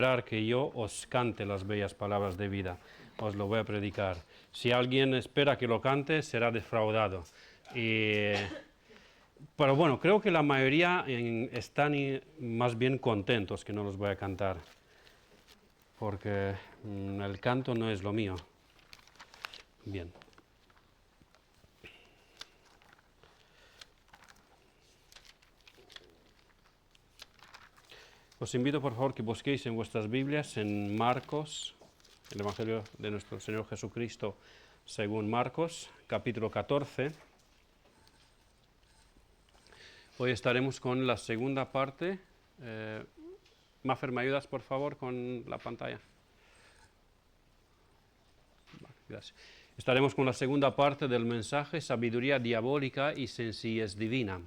esperar que yo os cante las bellas palabras de vida. Os lo voy a predicar. Si alguien espera que lo cante, será defraudado. Pero bueno, creo que la mayoría están más bien contentos que no los voy a cantar. Porque el canto no es lo mío. Bien. Os invito, por favor, que busquéis en vuestras Biblias, en Marcos, el Evangelio de nuestro Señor Jesucristo, según Marcos, capítulo 14. Hoy estaremos con la segunda parte. Maffer, ¿me ayudas, por favor, con la pantalla? Gracias. Estaremos con la segunda parte del mensaje, Sabiduría diabólica y sencillez divina.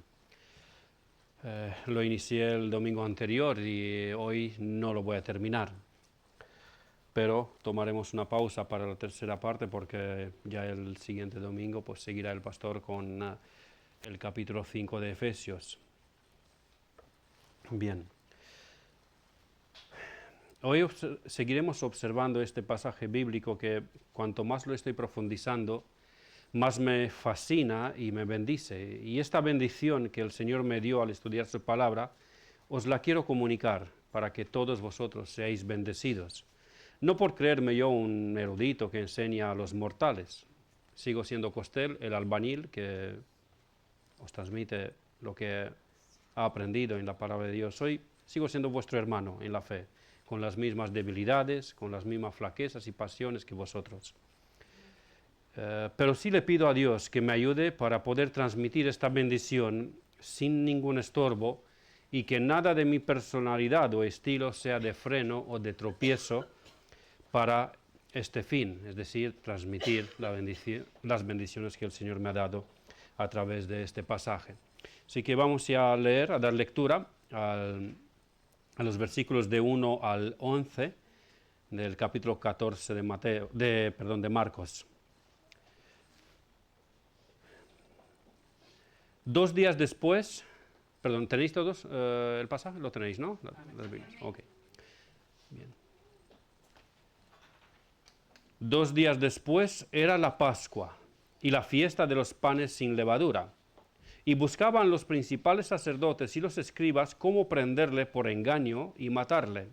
Lo inicié el domingo anterior y hoy no lo voy a terminar. Pero tomaremos una pausa para la tercera parte porque ya el siguiente domingo pues seguirá el pastor con el capítulo 5 de Efesios. Bien. Hoy seguiremos observando este pasaje bíblico que cuanto más lo estoy profundizando, más me fascina y me bendice. Y esta bendición que el Señor me dio al estudiar su palabra, os la quiero comunicar para que todos vosotros seáis bendecidos. No por creerme yo un erudito que enseña a los mortales. Sigo siendo Costel, el albañil, que os transmite lo que ha aprendido en la palabra de Dios. Sigo siendo vuestro hermano en la fe, con las mismas debilidades, con las mismas flaquezas y pasiones que vosotros. Pero sí le pido a Dios que me ayude para poder transmitir esta bendición sin ningún estorbo y que nada de mi personalidad o estilo sea de freno o de tropiezo para este fin, es decir, transmitir las bendiciones que el Señor me ha dado a través de este pasaje. Así que vamos ya a leer, a dar lectura a los versículos de 1 al 11 del capítulo 14 de Marcos. 2 días después, ¿tenéis todos el pasaje? Lo tenéis, ¿no? Ok. Bien. 2 días después era la Pascua y la fiesta de los panes sin levadura. Y buscaban los principales sacerdotes y los escribas cómo prenderle por engaño y matarle.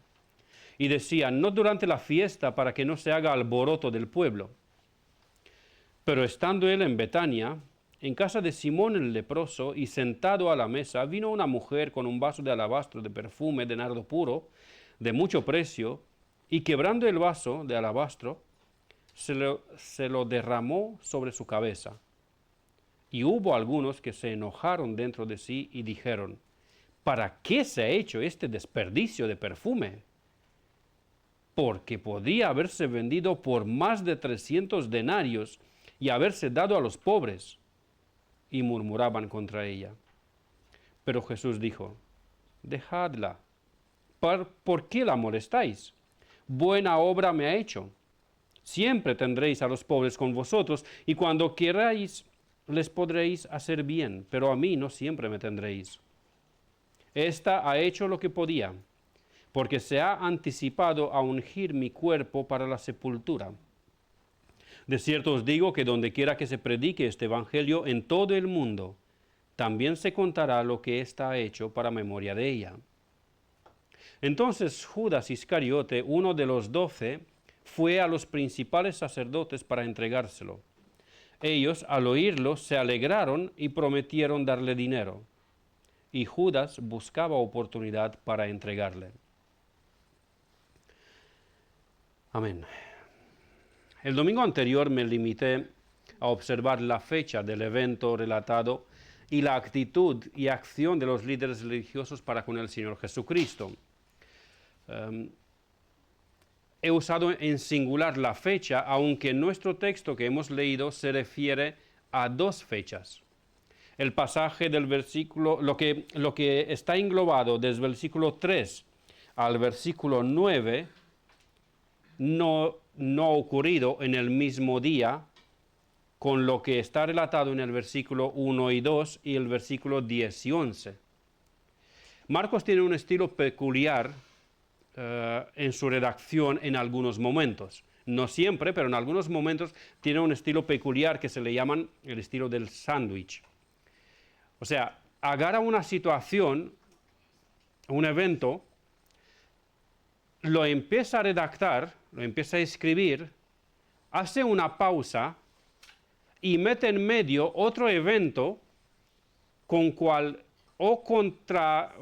Y decían, no durante la fiesta para que no se haga alboroto del pueblo. Pero estando él en Betania, en casa de Simón el leproso, y sentado a la mesa, vino una mujer con un vaso de alabastro de perfume de nardo puro, de mucho precio, y quebrando el vaso de alabastro, se lo derramó sobre su cabeza. Y hubo algunos que se enojaron dentro de sí y dijeron, ¿para qué se ha hecho este desperdicio de perfume? Porque podía haberse vendido por más de 300 denarios y haberse dado a los pobres. Y murmuraban contra ella. Pero Jesús dijo, dejadla. ¿Por qué la molestáis? Buena obra me ha hecho. Siempre tendréis a los pobres con vosotros, y cuando queráis les podréis hacer bien, pero a mí no siempre me tendréis. Esta ha hecho lo que podía, porque se ha anticipado a ungir mi cuerpo para la sepultura. De cierto os digo que donde quiera que se predique este evangelio en todo el mundo, también se contará lo que ésta ha hecho para memoria de ella. Entonces Judas Iscariote, uno de los 12, fue a los principales sacerdotes para entregárselo. Ellos, al oírlo, se alegraron y prometieron darle dinero. Y Judas buscaba oportunidad para entregarle. Amén. El domingo anterior me limité a observar la fecha del evento relatado y la actitud y acción de los líderes religiosos para con el Señor Jesucristo. He usado en singular la fecha, aunque nuestro texto que hemos leído se refiere a 2 fechas. El pasaje del versículo, lo que está englobado desde el versículo 3 al versículo 9, no ha ocurrido en el mismo día con lo que está relatado en el versículo 1 y 2 y el versículo 10 y 11. Marcos tiene un estilo peculiar en su redacción en algunos momentos. No siempre, pero en algunos momentos tiene un estilo peculiar que se le llaman el estilo del sándwich. O sea, agarra una situación, un evento, lo empieza a redactar, lo empieza a escribir, hace una pausa y mete en medio otro evento con cual o contra...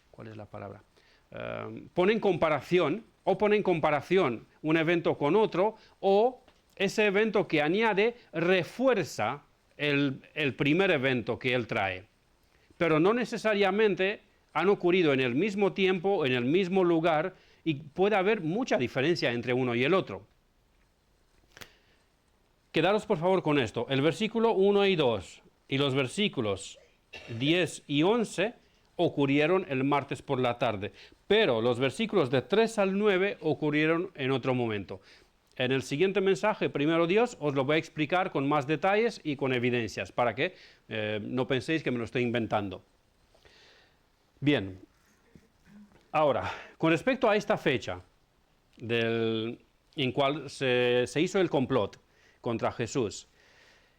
¿cuál es la palabra? Pone en comparación un evento con otro, o ese evento que añade refuerza el primer evento que él trae. Pero no necesariamente han ocurrido en el mismo tiempo, en el mismo lugar, y puede haber mucha diferencia entre uno y el otro. Quedaros por favor con esto. El versículo 1 y 2 y los versículos 10 y 11 ocurrieron el martes por la tarde, pero los versículos de 3 al 9 ocurrieron en otro momento. En el siguiente mensaje, primero Dios, os lo voy a explicar con más detalles y con evidencias, para que no penséis que me lo estoy inventando. Bien, ahora, con respecto a esta fecha en cual se hizo el complot contra Jesús,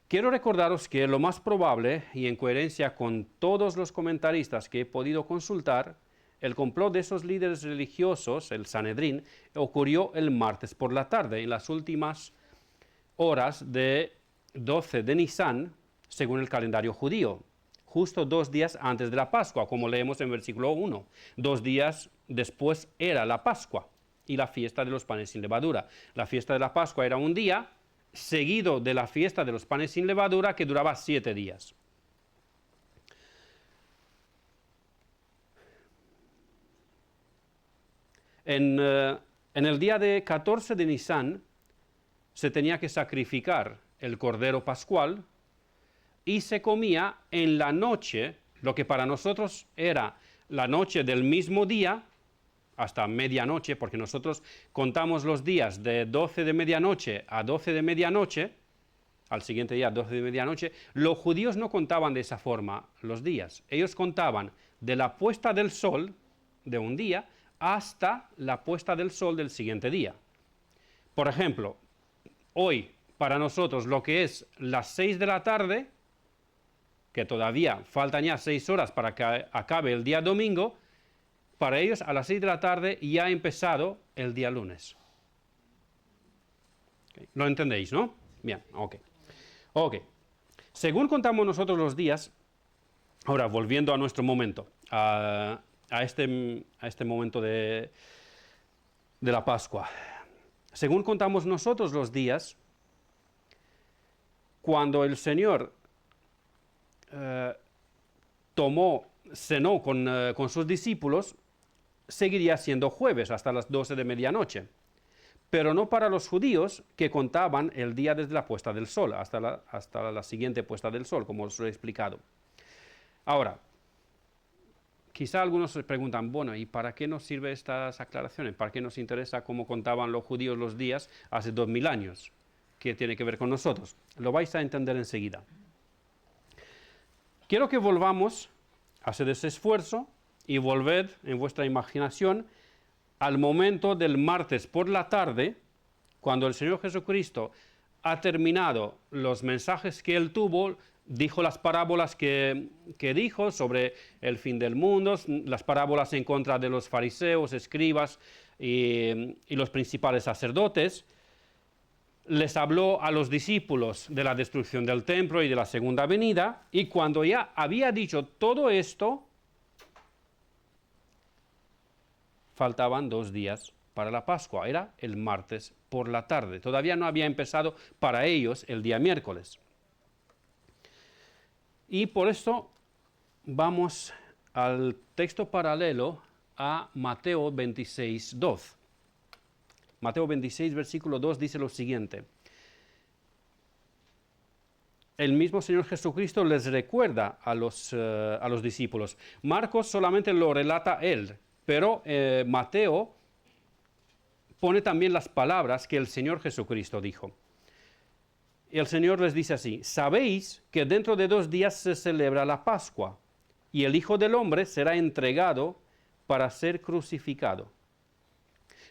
quiero recordaros que lo más probable, y en coherencia con todos los comentaristas que he podido consultar, el complot de esos líderes religiosos, el Sanedrín, ocurrió el martes por la tarde, en las últimas horas de 12 de Nisan, según el calendario judío, justo 2 días antes de la Pascua, como leemos en versículo 1. 2 días después era la Pascua y la fiesta de los panes sin levadura. La fiesta de la Pascua era un día, seguido de la fiesta de los panes sin levadura, que duraba 7 días. En el día de 14 de Nisan se tenía que sacrificar el cordero pascual y se comía en la noche, lo que para nosotros era la noche del mismo día, hasta medianoche, porque nosotros contamos los días de 12 de medianoche a 12 de medianoche, al siguiente día 12 de medianoche. Los judíos no contaban de esa forma los días. Ellos contaban de la puesta del sol de un día hasta la puesta del sol del siguiente día. Por ejemplo, hoy para nosotros lo que es las 6 de la tarde, que todavía faltan ya 6 horas para que acabe el día domingo, para ellos a las 6 de la tarde ya ha empezado el día lunes. ¿Okay? ¿Lo entendéis, no? Bien, ok. Según contamos nosotros los días, ahora volviendo a nuestro momento, a este momento de la Pascua. Según contamos nosotros los días, cuando el Señor cenó con sus discípulos, seguiría siendo jueves hasta las 12 de medianoche, pero no para los judíos, que contaban el día desde la puesta del sol hasta la siguiente puesta del sol, como os he explicado. Ahora, quizá algunos se preguntan, bueno, ¿y para qué nos sirven estas aclaraciones? ¿Para qué nos interesa cómo contaban los judíos los días hace 2000 años? ¿Qué tiene que ver con nosotros? Lo vais a entender enseguida. Quiero que volvamos a hacer ese esfuerzo y volved en vuestra imaginación al momento del martes por la tarde, cuando el Señor Jesucristo ha terminado los mensajes que Él tuvo, dijo las parábolas que dijo sobre el fin del mundo, las parábolas en contra de los fariseos, escribas y los principales sacerdotes. Les habló a los discípulos de la destrucción del templo y de la segunda venida, y cuando ya había dicho todo esto, faltaban 2 días para la Pascua, era el martes por la tarde. Todavía no había empezado para ellos el día miércoles. Y por eso vamos al texto paralelo a Mateo 26, 2. Mateo 26, versículo 2 dice lo siguiente. El mismo Señor Jesucristo les recuerda a los discípulos. Marcos solamente lo relata él, pero Mateo pone también las palabras que el Señor Jesucristo dijo. Y el Señor les dice así: sabéis que dentro de 2 días se celebra la Pascua, y el Hijo del Hombre será entregado para ser crucificado.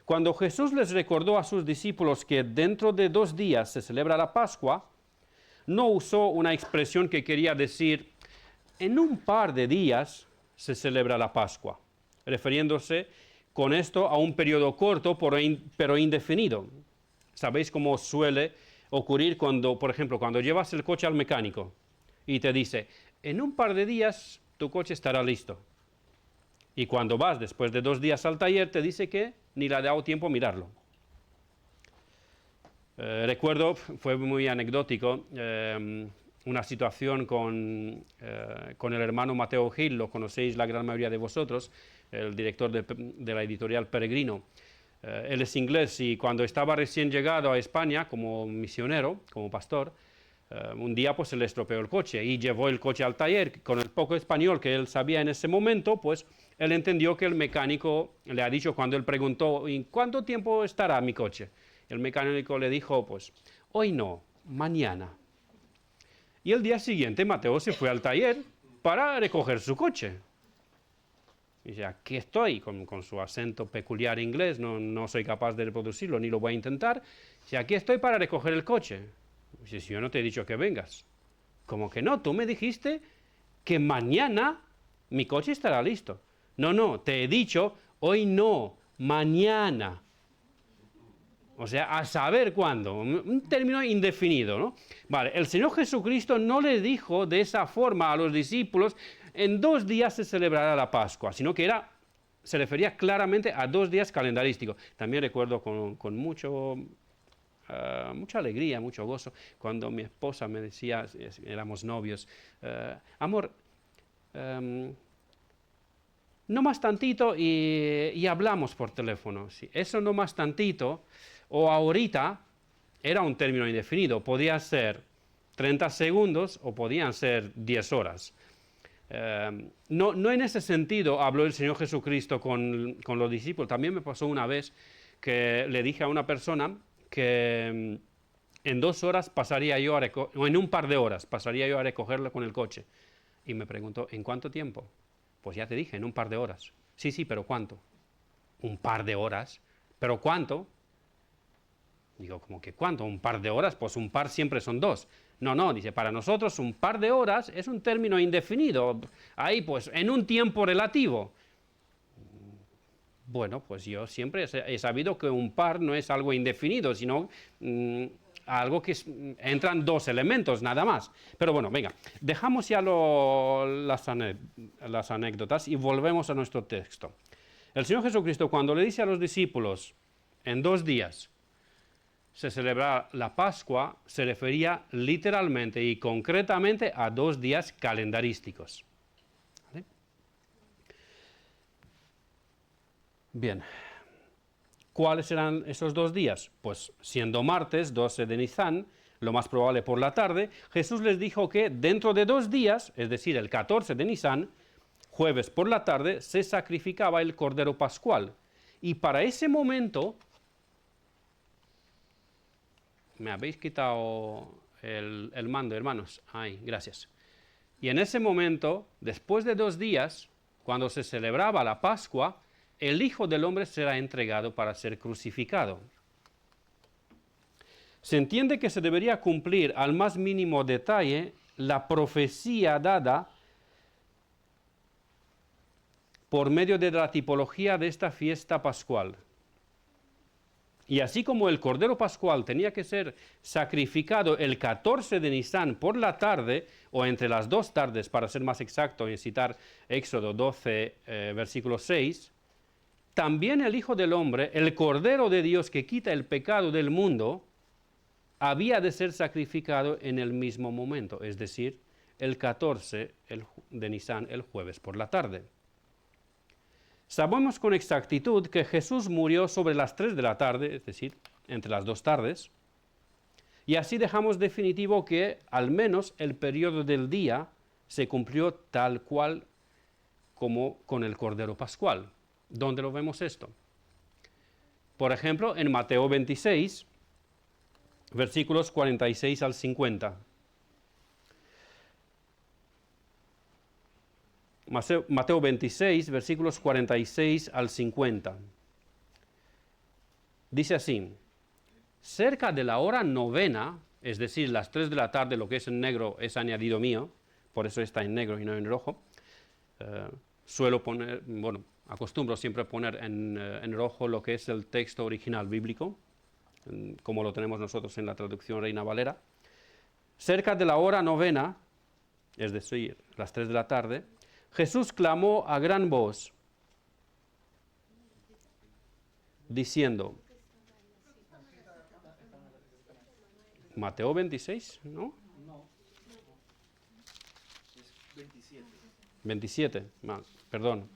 Cuando Jesús les recordó a sus discípulos que dentro de 2 días se celebra la Pascua, no usó una expresión que quería decir, en un par de días se celebra la Pascua, refiriéndose con esto a un periodo corto pero indefinido. ¿Sabéis cómo suele ocurrir cuando, por ejemplo, cuando llevas el coche al mecánico y te dice, en un par de días tu coche estará listo? Y cuando vas después de 2 días al taller te dice que ni le ha dado tiempo a mirarlo. Recuerdo, fue muy anecdótico, una situación con el hermano Mateo Gil, lo conocéis la gran mayoría de vosotros, el director de la editorial Peregrino. Él es inglés y cuando estaba recién llegado a España como misionero, como pastor, un día pues se le estropeó el coche y llevó el coche al taller. Con el poco español que él sabía en ese momento, pues él entendió que el mecánico le ha dicho cuando él preguntó, ¿en cuánto tiempo estará mi coche? El mecánico le dijo, pues, hoy no, mañana. Y el día siguiente Mateo se fue al taller para recoger su coche. Y dice, aquí estoy, con su acento peculiar inglés, no soy capaz de reproducirlo, ni lo voy a intentar. Dice, aquí estoy para recoger el coche. Dice, si yo no te he dicho que vengas. ¿Cómo que no? Tú me dijiste que mañana mi coche estará listo. No, te he dicho, hoy no, mañana. O sea, a saber cuándo, un término indefinido, ¿no? Vale, el Señor Jesucristo no le dijo de esa forma a los discípulos, en 2 días se celebrará la Pascua, sino que se refería claramente a 2 días calendarísticos. También recuerdo con mucha alegría, mucho gozo, cuando mi esposa me decía, éramos novios, amor, no más tantito y hablamos por teléfono. Sí, eso no más tantito o ahorita era un término indefinido. Podía ser 30 segundos o podían ser 10 horas. No en ese sentido habló el Señor Jesucristo con los discípulos. También me pasó una vez que le dije a una persona que en 2 horas pasaría yo o en un par de horas pasaría yo a recogerlo con el coche. Y me preguntó, ¿en cuánto tiempo? Pues ya te dije, en un par de horas. Sí, pero ¿cuánto? ¿Un par de horas? ¿Pero cuánto? Digo, ¿cómo que cuánto? ¿Un par de horas? Pues un par siempre son 2. No, dice, para nosotros un par de horas es un término indefinido. Ahí, pues, en un tiempo relativo. Bueno, pues yo siempre he sabido que un par no es algo indefinido, sino algo que entran 2 elementos, nada más. Pero bueno, venga, dejamos ya las anécdotas y volvemos a nuestro texto. El Señor Jesucristo, cuando le dice a los discípulos, en 2 días se celebra la Pascua, se refería literalmente y concretamente a 2 días calendarísticos. ¿Vale? Bien. ¿Cuáles serán esos 2 días? Pues siendo martes 12 de Nisan, lo más probable por la tarde, Jesús les dijo que dentro de 2 días, es decir, el 14 de Nisan, jueves por la tarde, se sacrificaba el Cordero Pascual. Y para ese momento, me habéis quitado el mando, hermanos. Ay, gracias. Y en ese momento, después de 2 días, cuando se celebraba la Pascua, el Hijo del Hombre será entregado para ser crucificado. Se entiende que se debería cumplir al más mínimo detalle la profecía dada por medio de la tipología de esta fiesta pascual. Y así como el Cordero Pascual tenía que ser sacrificado el 14 de Nisan por la tarde, o entre las 2 tardes, para ser más exacto, y citar Éxodo 12, versículo 6, también el Hijo del Hombre, el Cordero de Dios que quita el pecado del mundo, había de ser sacrificado en el mismo momento, es decir, el 14 de Nisan, el jueves por la tarde. Sabemos con exactitud que Jesús murió sobre las 3 de la tarde, es decir, entre las 2 tardes, y así dejamos definitivo que al menos el periodo del día se cumplió tal cual como con el Cordero Pascual. ¿Dónde lo vemos esto? Por ejemplo, en Mateo 26, versículos 46 al 50. Mateo 26, versículos 46 al 50. Dice así: cerca de la hora novena, es decir, las 3 de la tarde, lo que es en negro es añadido mío, por eso está en negro y no en rojo. Suelo poner, bueno, acostumbro siempre poner en rojo lo que es el texto original bíblico, como lo tenemos nosotros en la traducción Reina Valera. Cerca de la hora novena, es decir, las 3 de la tarde, Jesús clamó a gran voz, diciendo, Mateo 26, ¿no? No, es 27. 27, perdón.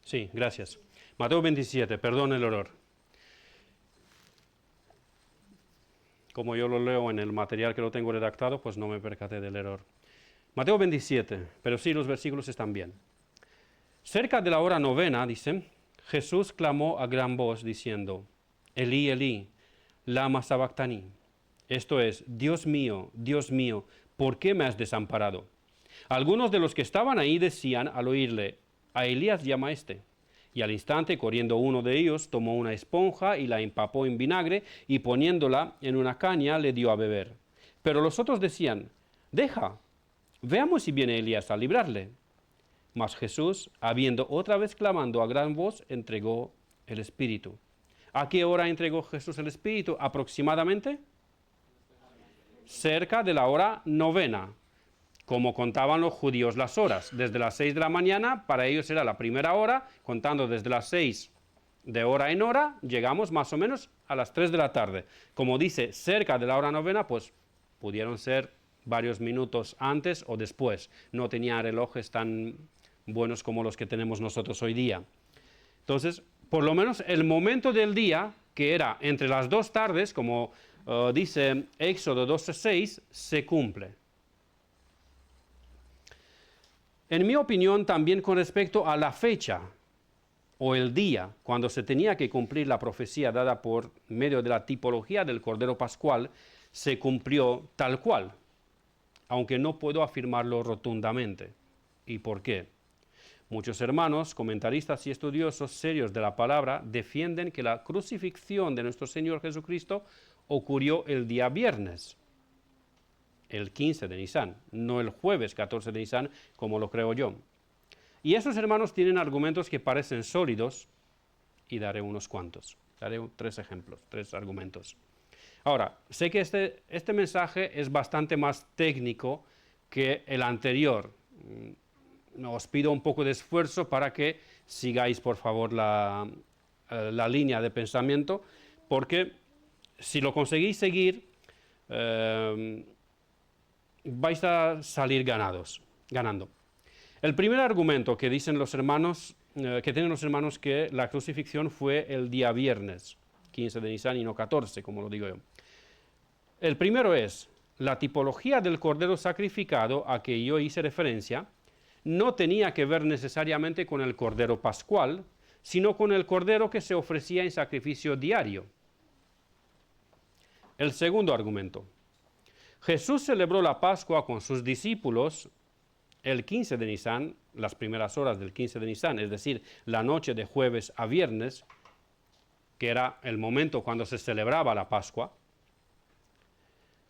Sí, gracias. Mateo 27, perdón el error. Como yo lo leo en el material que lo tengo redactado, pues no me percaté del error. Mateo 27, pero sí, los versículos están bien. Cerca de la hora novena, dice, Jesús clamó a gran voz diciendo, Elí, Elí, lama sabactani. Esto es, Dios mío, ¿por qué me has desamparado? Algunos de los que estaban ahí decían al oírle, a Elías llama este. Y al instante, corriendo uno de ellos, tomó una esponja y la empapó en vinagre y poniéndola en una caña le dio a beber. Pero los otros decían, deja, veamos si viene Elías a librarle. Mas Jesús, habiendo otra vez clamando a gran voz, entregó el Espíritu. ¿A qué hora entregó Jesús el Espíritu? Aproximadamente cerca de la hora novena, como contaban los judíos las horas. Desde las 6 de la mañana, para ellos era la primera hora, contando desde las 6 de hora en hora, llegamos más o menos a las 3 de la tarde. Como dice, cerca de la hora novena, pues pudieron ser varios minutos antes o después. No tenían relojes tan buenos como los que tenemos nosotros hoy día. Entonces, por lo menos el momento del día, que era entre las 2 tardes, como dice Éxodo 12:6, se cumple. En mi opinión, también con respecto a la fecha o el día cuando se tenía que cumplir la profecía dada por medio de la tipología del Cordero Pascual, se cumplió tal cual, aunque no puedo afirmarlo rotundamente. ¿Y por qué? Muchos hermanos, comentaristas y estudiosos serios de la palabra defienden que la crucifixión de nuestro Señor Jesucristo ocurrió el día viernes, el 15 de Nisan, no el jueves 14 de Nisan, como lo creo yo. Y esos hermanos tienen argumentos que parecen sólidos, y daré unos cuantos. Daré 3 ejemplos, 3 argumentos. Ahora, sé que este mensaje es bastante más técnico que el anterior. Os pido un poco de esfuerzo para que sigáis, por favor, la línea de pensamiento, porque si lo conseguís seguir, vais a salir ganando. El primer argumento que dicen los hermanos, que tienen los hermanos, que la crucifixión fue el día viernes, 15 de Nisan y no 14, como lo digo yo. El primero es, la tipología del cordero sacrificado a que yo hice referencia no tenía que ver necesariamente con el cordero pascual, sino con el cordero que se ofrecía en sacrificio diario. El segundo argumento. Jesús celebró la Pascua con sus discípulos el 15 de Nisan, las primeras horas del 15 de Nisan, es decir, la noche de jueves a viernes, que era el momento cuando se celebraba la Pascua,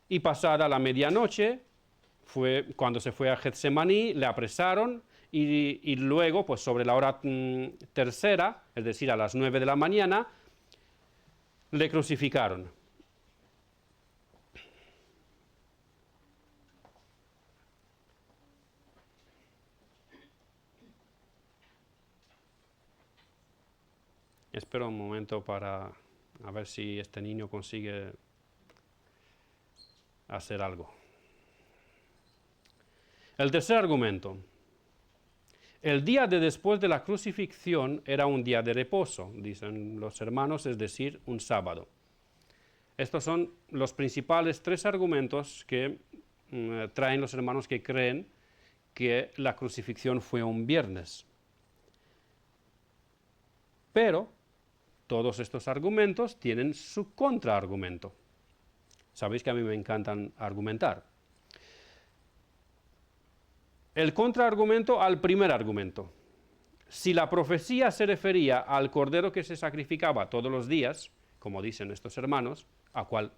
y pasada la medianoche, fue cuando se fue a Getsemaní, le apresaron, y luego, pues sobre la hora tercera, es decir, a las 9 de la mañana, le crucificaron. Espero un momento para a ver si este niño consigue hacer algo. El tercer argumento. El día de después de la crucifixión era un día de reposo, dicen los hermanos, es decir, un sábado. Estos son los principales 3 argumentos que traen los hermanos que creen que la crucifixión fue un viernes. Pero todos estos argumentos tienen su contraargumento. Sabéis que a mí me encantan argumentar. El contraargumento al primer argumento. Si la profecía se refería al cordero que se sacrificaba todos los días, como dicen estos hermanos, a cual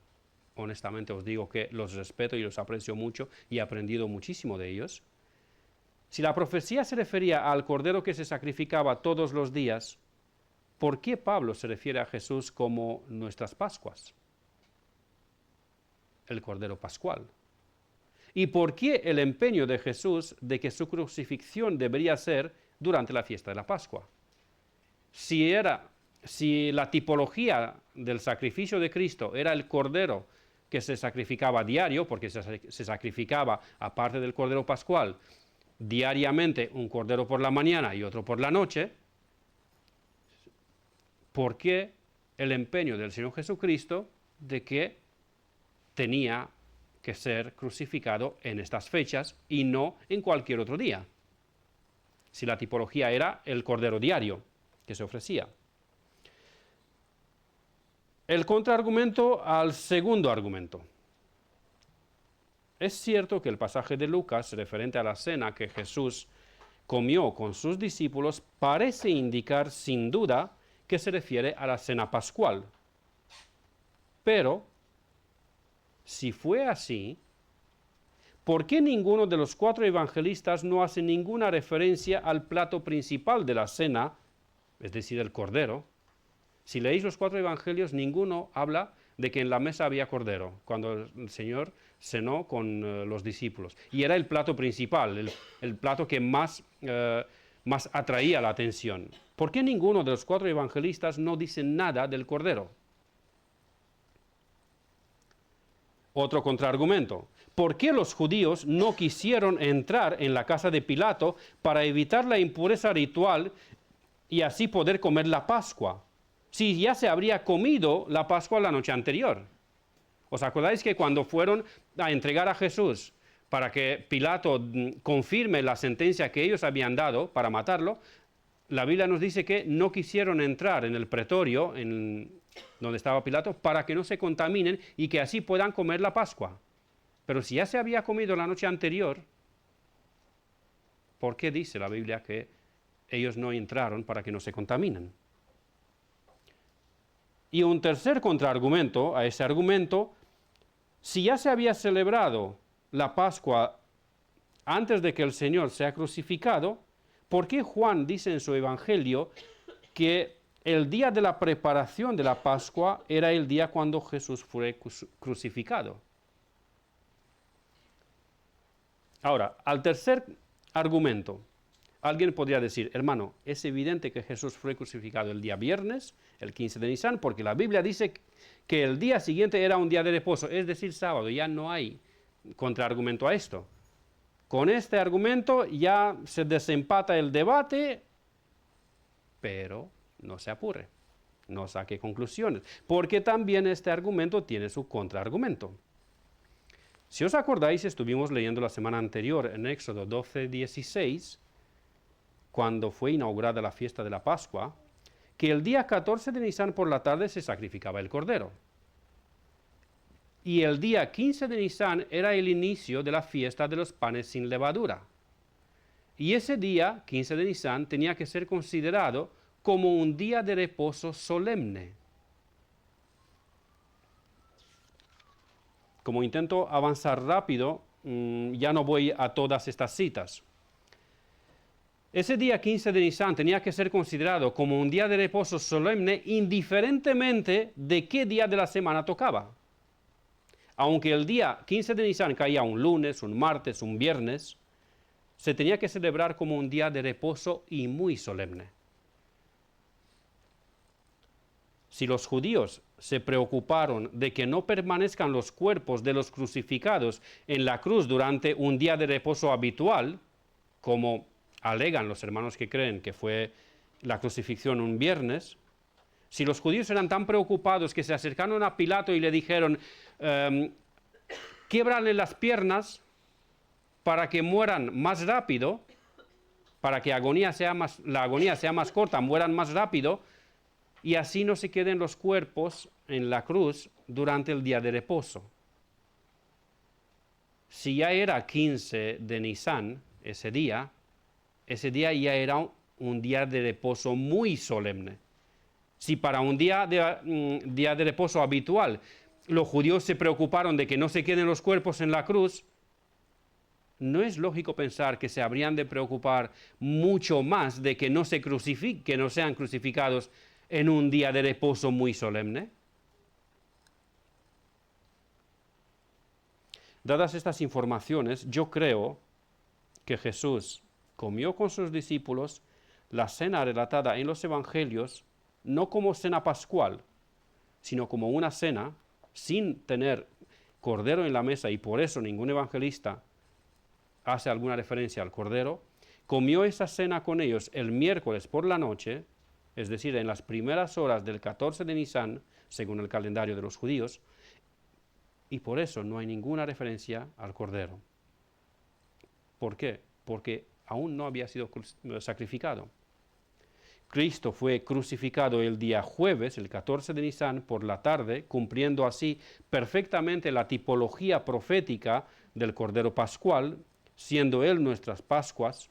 honestamente os digo que los respeto y los aprecio mucho y he aprendido muchísimo de ellos, si la profecía se refería al cordero que se sacrificaba todos los días, ¿por qué Pablo se refiere a Jesús como nuestras Pascuas? El cordero pascual. ¿Y por qué el empeño de Jesús de que su crucifixión debería ser durante la fiesta de la Pascua? Si la tipología del sacrificio de Cristo era el cordero que se sacrificaba a diario, porque se sacrificaba, aparte del cordero pascual, diariamente un cordero por la mañana y otro por la noche, ¿por qué el empeño del Señor Jesucristo de que tenía que ser crucificado en estas fechas y no en cualquier otro día? Si la tipología era el cordero diario que se ofrecía. El contraargumento al segundo argumento. Es cierto que el pasaje de Lucas, referente a la cena que Jesús comió con sus discípulos, parece indicar sin duda que se refiere a la cena pascual. Pero, si fue así, ¿por qué ninguno de los 4 evangelistas no hace ninguna referencia al plato principal de la cena, es decir, el cordero? Si leéis los 4 evangelios, ninguno habla de que en la mesa había cordero, cuando el Señor cenó con los discípulos. Y era el plato principal, el plato que más atraía la atención. ¿Por qué ninguno de los 4 evangelistas no dice nada del cordero? Otro contraargumento. ¿Por qué los judíos no quisieron entrar en la casa de Pilato para evitar la impureza ritual y así poder comer la Pascua, si ya se habría comido la Pascua la noche anterior? ¿Os acordáis que cuando fueron a entregar a Jesús para que Pilato confirme la sentencia que ellos habían dado para matarlo, la Biblia nos dice que no quisieron entrar en el pretorio, donde estaba Pilato, para que no se contaminen y que así puedan comer la Pascua? Pero si ya se había comido la noche anterior, ¿por qué dice la Biblia que ellos no entraron para que no se contaminen? Y un tercer contraargumento a ese argumento: si ya se había celebrado la Pascua antes de que el Señor sea crucificado, ¿por qué Juan dice en su Evangelio que el día de la preparación de la Pascua era el día cuando Jesús fue crucificado? Ahora, al tercer argumento, alguien podría decir: hermano, es evidente que Jesús fue crucificado el día viernes, el 15 de Nisan, porque la Biblia dice que el día siguiente era un día de reposo, es decir, sábado. Ya no hay contraargumento a esto. Con este argumento ya se desempata el debate, pero no se apure, no saque conclusiones, porque también este argumento tiene su contraargumento. Si os acordáis, estuvimos leyendo la semana anterior en Éxodo 12:16, cuando fue inaugurada la fiesta de la Pascua, que el día 14 de Nisan por la tarde se sacrificaba el cordero. Y el día 15 de Nisan era el inicio de la fiesta de los panes sin levadura. Y ese día, 15 de Nisan, tenía que ser considerado como un día de reposo solemne. Como intento avanzar rápido, ya no voy a todas estas citas. Ese día 15 de Nisan tenía que ser considerado como un día de reposo solemne indiferentemente de qué día de la semana tocaba. Aunque el día 15 de Nisan caía un lunes, un martes, un viernes, se tenía que celebrar como un día de reposo y muy solemne. Si los judíos se preocuparon de que no permanezcan los cuerpos de los crucificados en la cruz durante un día de reposo habitual, como alegan los hermanos que creen que fue la crucifixión un viernes, si los judíos eran tan preocupados que se acercaron a Pilato y le dijeron: quiebrale las piernas para que mueran más rápido, para que la agonía sea más corta, mueran más rápido, y así no se queden los cuerpos en la cruz durante el día de reposo. si ya era 15 de Nisan, ese día ya era un día de reposo muy solemne. Si para un día de reposo habitual los judíos se preocuparon de que no se queden los cuerpos en la cruz, no es lógico pensar que se habrían de preocupar mucho más de que no que no sean crucificados en un día de reposo muy solemne. Dadas estas informaciones, yo creo que Jesús comió con sus discípulos la cena relatada en los evangelios, no como cena pascual, sino como una cena sin tener cordero en la mesa, y por eso ningún evangelista hace alguna referencia al cordero. Comió esa cena con ellos el miércoles por la noche, es decir, en las primeras horas del 14 de Nisan, según el calendario de los judíos, y por eso no hay ninguna referencia al cordero. ¿Por qué? Porque aún no había sido sacrificado. Cristo fue crucificado el día jueves, el 14 de Nisan, por la tarde, cumpliendo así perfectamente la tipología profética del Cordero Pascual, siendo Él nuestras Pascuas.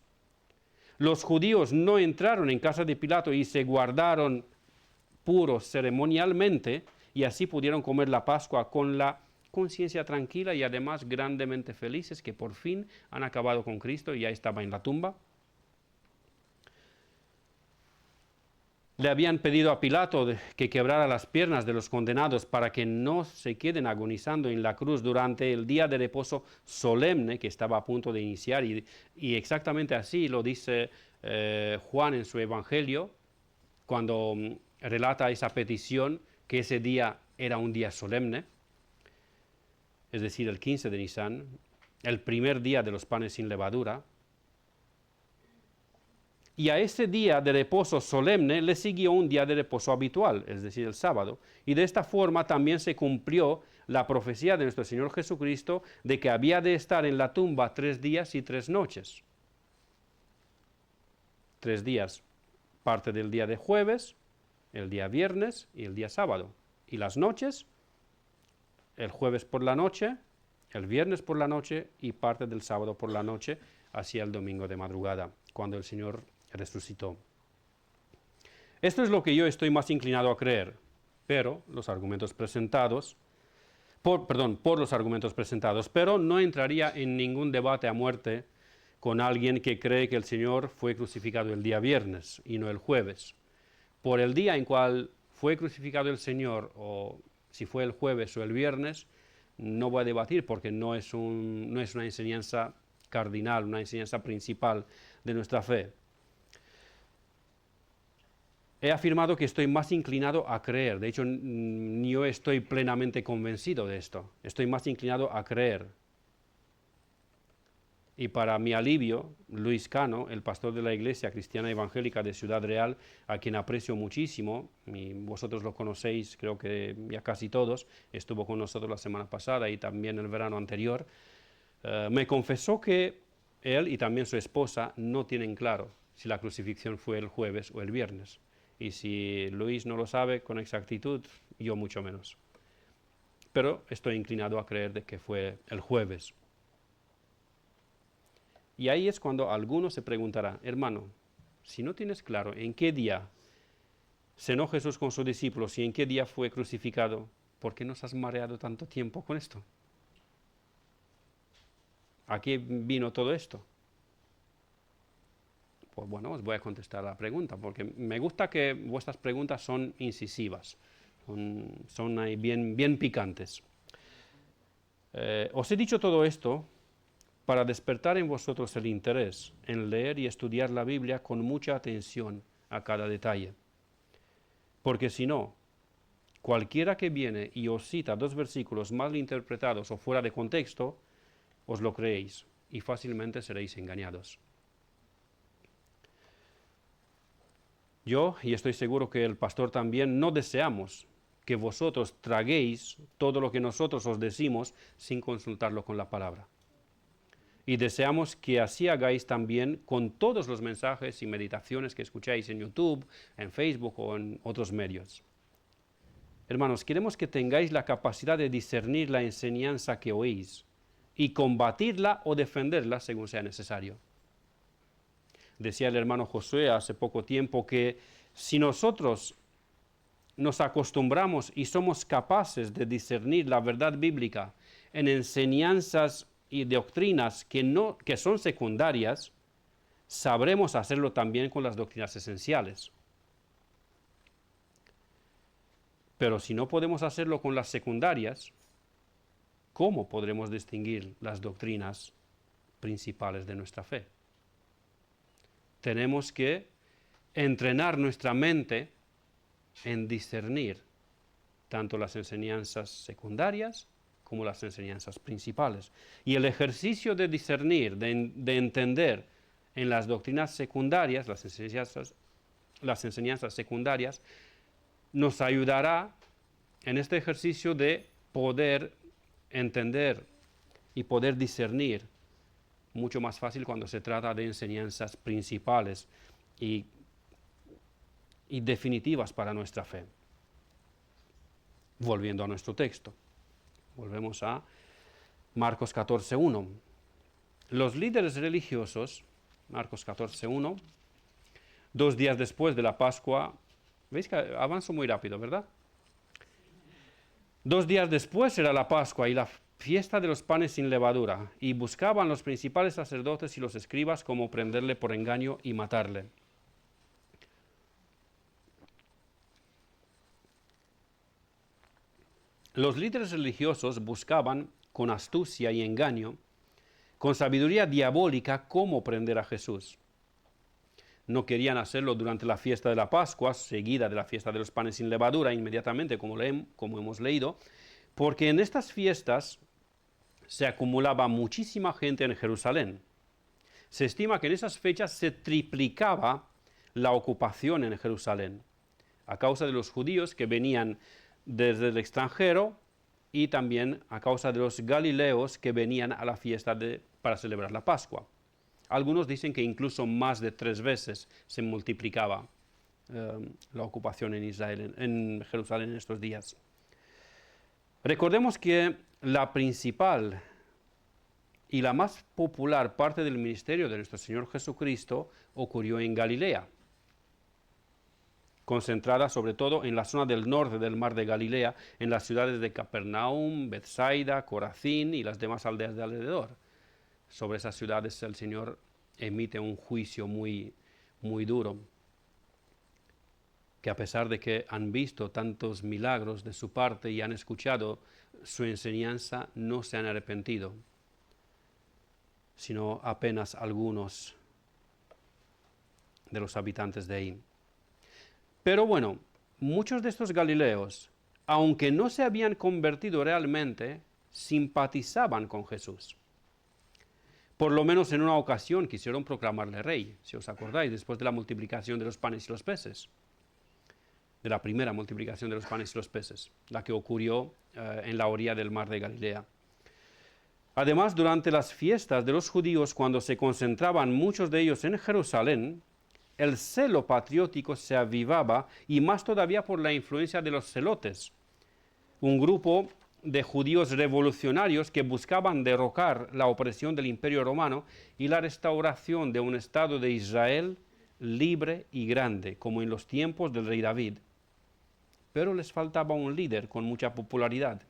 Los judíos no entraron en casa de Pilato y se guardaron puros ceremonialmente, y así pudieron comer la Pascua con la conciencia tranquila y además grandemente felices que por fin han acabado con Cristo y ya estaba en la tumba. Le habían pedido a Pilato que quebrara las piernas de los condenados para que no se queden agonizando en la cruz durante el día de reposo solemne que estaba a punto de iniciar, y exactamente así lo dice Juan en su Evangelio, cuando relata esa petición, que ese día era un día solemne, es decir, el 15 de Nisan, el primer día de los panes sin levadura. Y a ese día de reposo solemne le siguió un día de reposo habitual, es decir, el sábado. Y de esta forma también se cumplió la profecía de nuestro Señor Jesucristo de que había de estar en la tumba 3 días y 3 noches. 3 días, parte del día de jueves, el día viernes y el día sábado. Y las noches, el jueves por la noche, el viernes por la noche y parte del sábado por la noche, hacia el domingo de madrugada, cuando el Señor resucitó. Esto es lo que yo estoy más inclinado a creer, pero los argumentos presentados, por los argumentos presentados, pero no entraría en ningún debate a muerte con alguien que cree que el Señor fue crucificado el día viernes y no el jueves. Por el día en cual fue crucificado el Señor, o si fue el jueves o el viernes, no voy a debatir porque no es una enseñanza cardinal, una enseñanza principal de nuestra fe. He afirmado que estoy más inclinado a creer. De hecho, ni yo estoy plenamente convencido de esto. Estoy más inclinado a creer. Y para mi alivio, Luis Cano, el pastor de la Iglesia Cristiana Evangélica de Ciudad Real, a quien aprecio muchísimo, y vosotros lo conocéis, creo que ya casi todos, estuvo con nosotros la semana pasada y también el verano anterior, me confesó que él y también su esposa no tienen claro si la crucifixión fue el jueves o el viernes. Y si Luis no lo sabe con exactitud, yo mucho menos. Pero estoy inclinado a creer de que fue el jueves. Y ahí es cuando alguno se preguntará, hermano, si no tienes claro en qué día cenó Jesús con sus discípulos y en qué día fue crucificado, ¿por qué nos has mareado tanto tiempo con esto? ¿A qué vino todo esto? Pues bueno, os voy a contestar la pregunta, porque me gusta que vuestras preguntas son incisivas, son ahí bien picantes. Os he dicho todo esto para despertar en vosotros el interés en leer y estudiar la Biblia con mucha atención a cada detalle. Porque si no, cualquiera que viene y os cita 2 versículos mal interpretados o fuera de contexto, os lo creéis y fácilmente seréis engañados. Yo, y estoy seguro que el pastor también, no deseamos que vosotros traguéis todo lo que nosotros os decimos sin consultarlo con la palabra. Y deseamos que así hagáis también con todos los mensajes y meditaciones que escucháis en YouTube, en Facebook o en otros medios. Hermanos, queremos que tengáis la capacidad de discernir la enseñanza que oís y combatirla o defenderla según sea necesario. Decía el hermano Josué hace poco tiempo que si nosotros nos acostumbramos y somos capaces de discernir la verdad bíblica en enseñanzas y doctrinas que son secundarias, sabremos hacerlo también con las doctrinas esenciales. Pero si no podemos hacerlo con las secundarias, ¿cómo podremos distinguir las doctrinas principales de nuestra fe? Tenemos que entrenar nuestra mente en discernir tanto las enseñanzas secundarias como las enseñanzas principales. Y el ejercicio de discernir, de entender en las doctrinas secundarias, las enseñanzas secundarias, nos ayudará en este ejercicio de poder entender y poder discernir mucho más fácil cuando se trata de enseñanzas principales y definitivas para nuestra fe. Volviendo a nuestro texto, volvemos a Marcos 14:1. Los líderes religiosos, Marcos 14:1, 2 días después de la Pascua, ¿veis que avanzo muy rápido, verdad? 2 días después era la Pascua y la fiesta de los panes sin levadura, y buscaban los principales sacerdotes y los escribas cómo prenderle por engaño y matarle. Los líderes religiosos buscaban con astucia y engaño, con sabiduría diabólica, cómo prender a Jesús. No querían hacerlo durante la fiesta de la Pascua, seguida de la fiesta de los panes sin levadura, inmediatamente, como hemos leído, porque en estas fiestas se acumulaba muchísima gente en Jerusalén. Se estima que en esas fechas se triplicaba la ocupación en Jerusalén, a causa de los judíos que venían desde el extranjero y también a causa de los galileos que venían a la fiesta para celebrar la Pascua. Algunos dicen que incluso más de 3 veces se multiplicaba la ocupación en Israel, en Jerusalén en estos días. Recordemos que la principal y la más popular parte del ministerio de nuestro Señor Jesucristo ocurrió en Galilea, concentrada sobre todo en la zona del norte del mar de Galilea, en las ciudades de Capernaum, Bethsaida, Corazín y las demás aldeas de alrededor. Sobre esas ciudades el Señor emite un juicio muy, muy duro, que a pesar de que han visto tantos milagros de su parte y han escuchado su enseñanza, no se han arrepentido, sino apenas algunos de los habitantes de ahí. Pero bueno, muchos de estos galileos, aunque no se habían convertido realmente, simpatizaban con Jesús. Por lo menos en una ocasión quisieron proclamarle rey, si os acordáis, después de la multiplicación de los panes y los peces, de la primera multiplicación de los panes y los peces, la que ocurrió en la orilla del mar de Galilea. Además, durante las fiestas de los judíos, cuando se concentraban muchos de ellos en Jerusalén, el celo patriótico se avivaba, y más todavía por la influencia de los celotes, un grupo de judíos revolucionarios que buscaban derrocar la opresión del Imperio Romano y la restauración de un Estado de Israel libre y grande, como en los tiempos del rey David. Pero les faltaba un líder con mucha popularidad,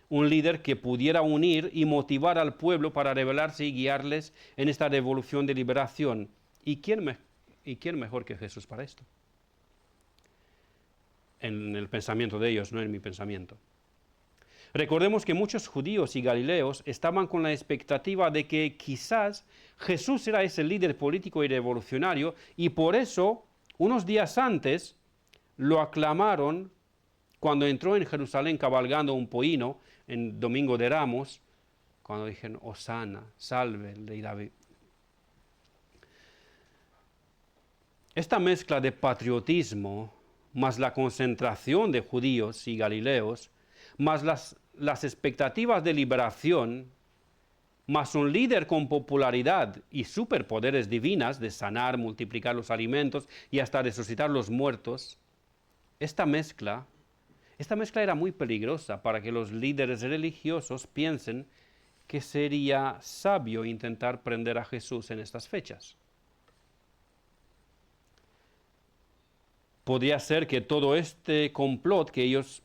un líder que pudiera unir y motivar al pueblo para rebelarse y guiarles en esta revolución de liberación. ¿Y quién mejor que Jesús para esto? En el pensamiento de ellos, no en mi pensamiento. Recordemos que muchos judíos y galileos estaban con la expectativa de que quizás Jesús era ese líder político y revolucionario, y por eso, unos días antes, lo aclamaron cuando entró en Jerusalén cabalgando un pollino en Domingo de Ramos, cuando dijeron, Hosana, salve el rey David. Esta mezcla de patriotismo, más la concentración de judíos y galileos, más las expectativas de liberación, más un líder con popularidad y superpoderes divinas de sanar, multiplicar los alimentos y hasta resucitar los muertos, esta mezcla era muy peligrosa para que los líderes religiosos piensen que sería sabio intentar prender a Jesús en estas fechas. Podría ser que todo este complot que ellos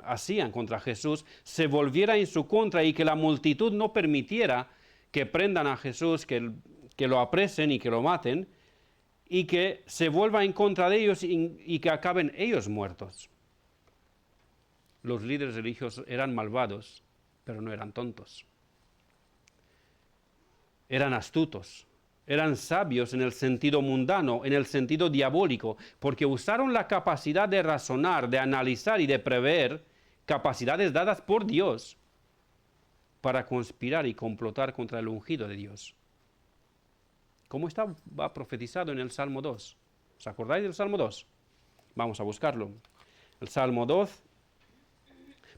hacían contra Jesús se volviera en su contra y que la multitud no permitiera que prendan a Jesús, que lo apresen y que lo maten, y que se vuelva en contra de ellos y que acaben ellos muertos. Los líderes religiosos eran malvados, pero no eran tontos. Eran astutos, eran sabios en el sentido mundano, en el sentido diabólico, porque usaron la capacidad de razonar, de analizar y de prever, capacidades dadas por Dios, para conspirar y complotar contra el ungido de Dios. ¿Cómo estaba profetizado en el Salmo 2? ¿Os acordáis del Salmo 2? Vamos a buscarlo. El Salmo 2.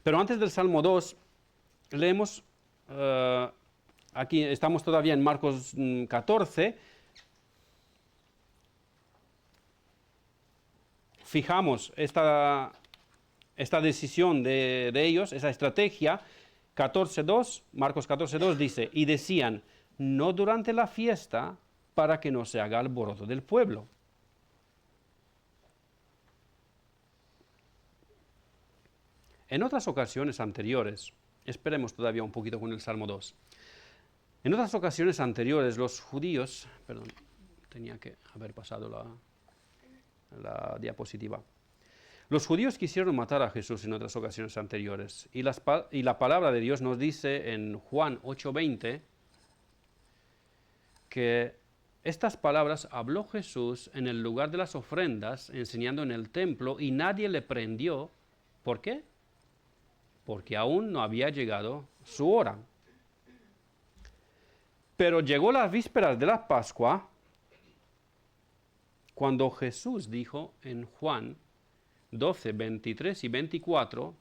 Pero antes del Salmo 2, leemos, aquí estamos todavía en Marcos 14. Fijamos esta decisión de ellos, esa estrategia. 14.2, Marcos 14.2 dice, y decían, no durante la fiesta, para que no se haga alboroto del pueblo. En otras ocasiones anteriores, esperemos todavía un poquito con el Salmo 2, en otras ocasiones anteriores los judíos, perdón, tenía que haber pasado la diapositiva. Los judíos quisieron matar a Jesús en otras ocasiones anteriores y la palabra de Dios nos dice en Juan 8:20 que estas palabras habló Jesús en el lugar de las ofrendas, enseñando en el templo, y nadie le prendió. ¿Por qué? Porque aún no había llegado su hora. Pero llegó las vísperas de la Pascua, cuando Jesús dijo en Juan 12, 23 y 24,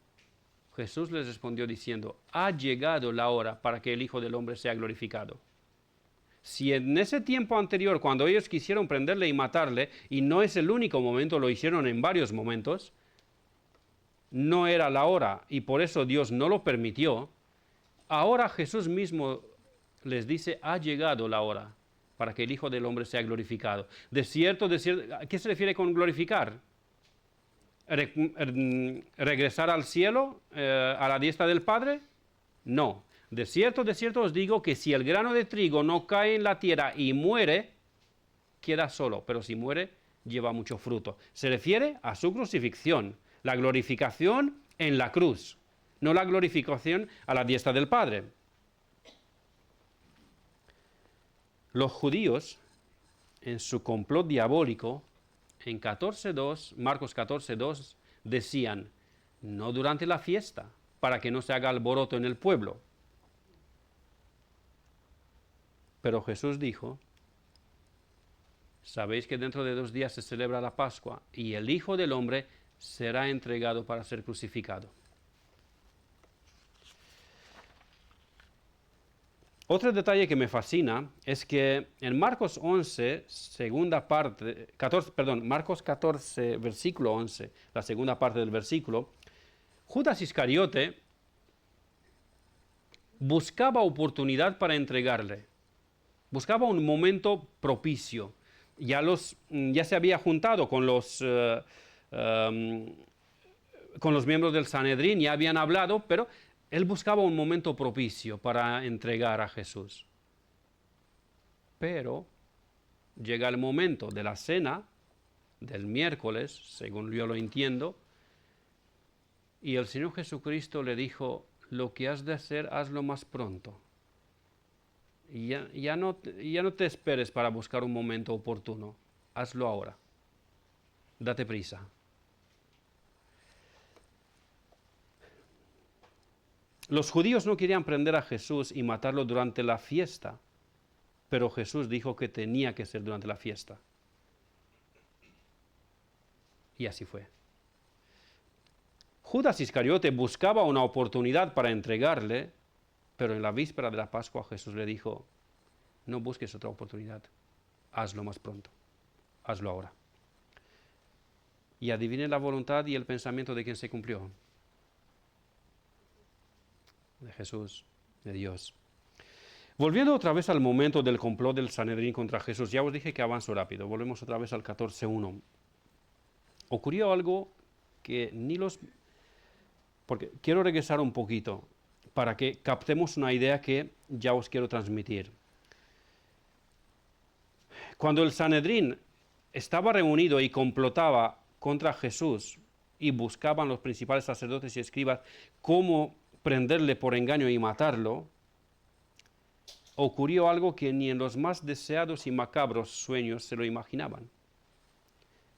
Jesús les respondió diciendo, ha llegado la hora para que el Hijo del Hombre sea glorificado. Si en ese tiempo anterior, cuando ellos quisieron prenderle y matarle, y no es el único momento, lo hicieron en varios momentos, no era la hora y por eso Dios no lo permitió, ahora Jesús mismo les dice, ha llegado la hora para que el Hijo del Hombre sea glorificado. De cierto, ¿a qué se refiere con glorificar? ¿Regresar al cielo, a la diestra del Padre? No. De cierto os digo que si el grano de trigo no cae en la tierra y muere, queda solo, pero si muere, lleva mucho fruto. Se refiere a su crucifixión, la glorificación en la cruz, no la glorificación a la diestra del Padre. Los judíos, en su complot diabólico, en Marcos 14:2, decían, no durante la fiesta, para que no se haga alboroto en el pueblo. Pero Jesús dijo, sabéis que dentro de 2 días se celebra la Pascua y el Hijo del Hombre será entregado para ser crucificado. Otro detalle que me fascina es que en Marcos 11, Marcos 14, versículo 11, la segunda parte del versículo, Judas Iscariote buscaba oportunidad para entregarle. Buscaba un momento propicio. Ya se había juntado con los miembros del Sanedrín, ya habían hablado, pero él buscaba un momento propicio para entregar a Jesús. Pero llega el momento de la cena del miércoles, según yo lo entiendo, y el Señor Jesucristo le dijo, lo que has de hacer, hazlo más pronto. Y ya no te esperes para buscar un momento oportuno. Hazlo ahora. Date prisa. Los judíos no querían prender a Jesús y matarlo durante la fiesta, pero Jesús dijo que tenía que ser durante la fiesta. Y así fue. Judas Iscariote buscaba una oportunidad para entregarle, pero en la víspera de la Pascua Jesús le dijo, no busques otra oportunidad, hazlo más pronto, hazlo ahora. Y adivine la voluntad y el pensamiento de quien se cumplió. De Jesús. de Dios. Volviendo otra vez al momento del complot del Sanedrín contra Jesús, ya os dije que avanzo rápido, volvemos otra vez al 14:1. Ocurrió algo que ni los... Porque quiero regresar un poquito para que captemos una idea que ya os quiero transmitir. Cuando el Sanedrín estaba reunido y complotaba contra Jesús y buscaban los principales sacerdotes y escribas cómo prenderle por engaño y matarlo, ocurrió algo que ni en los más deseados y macabros sueños se lo imaginaban.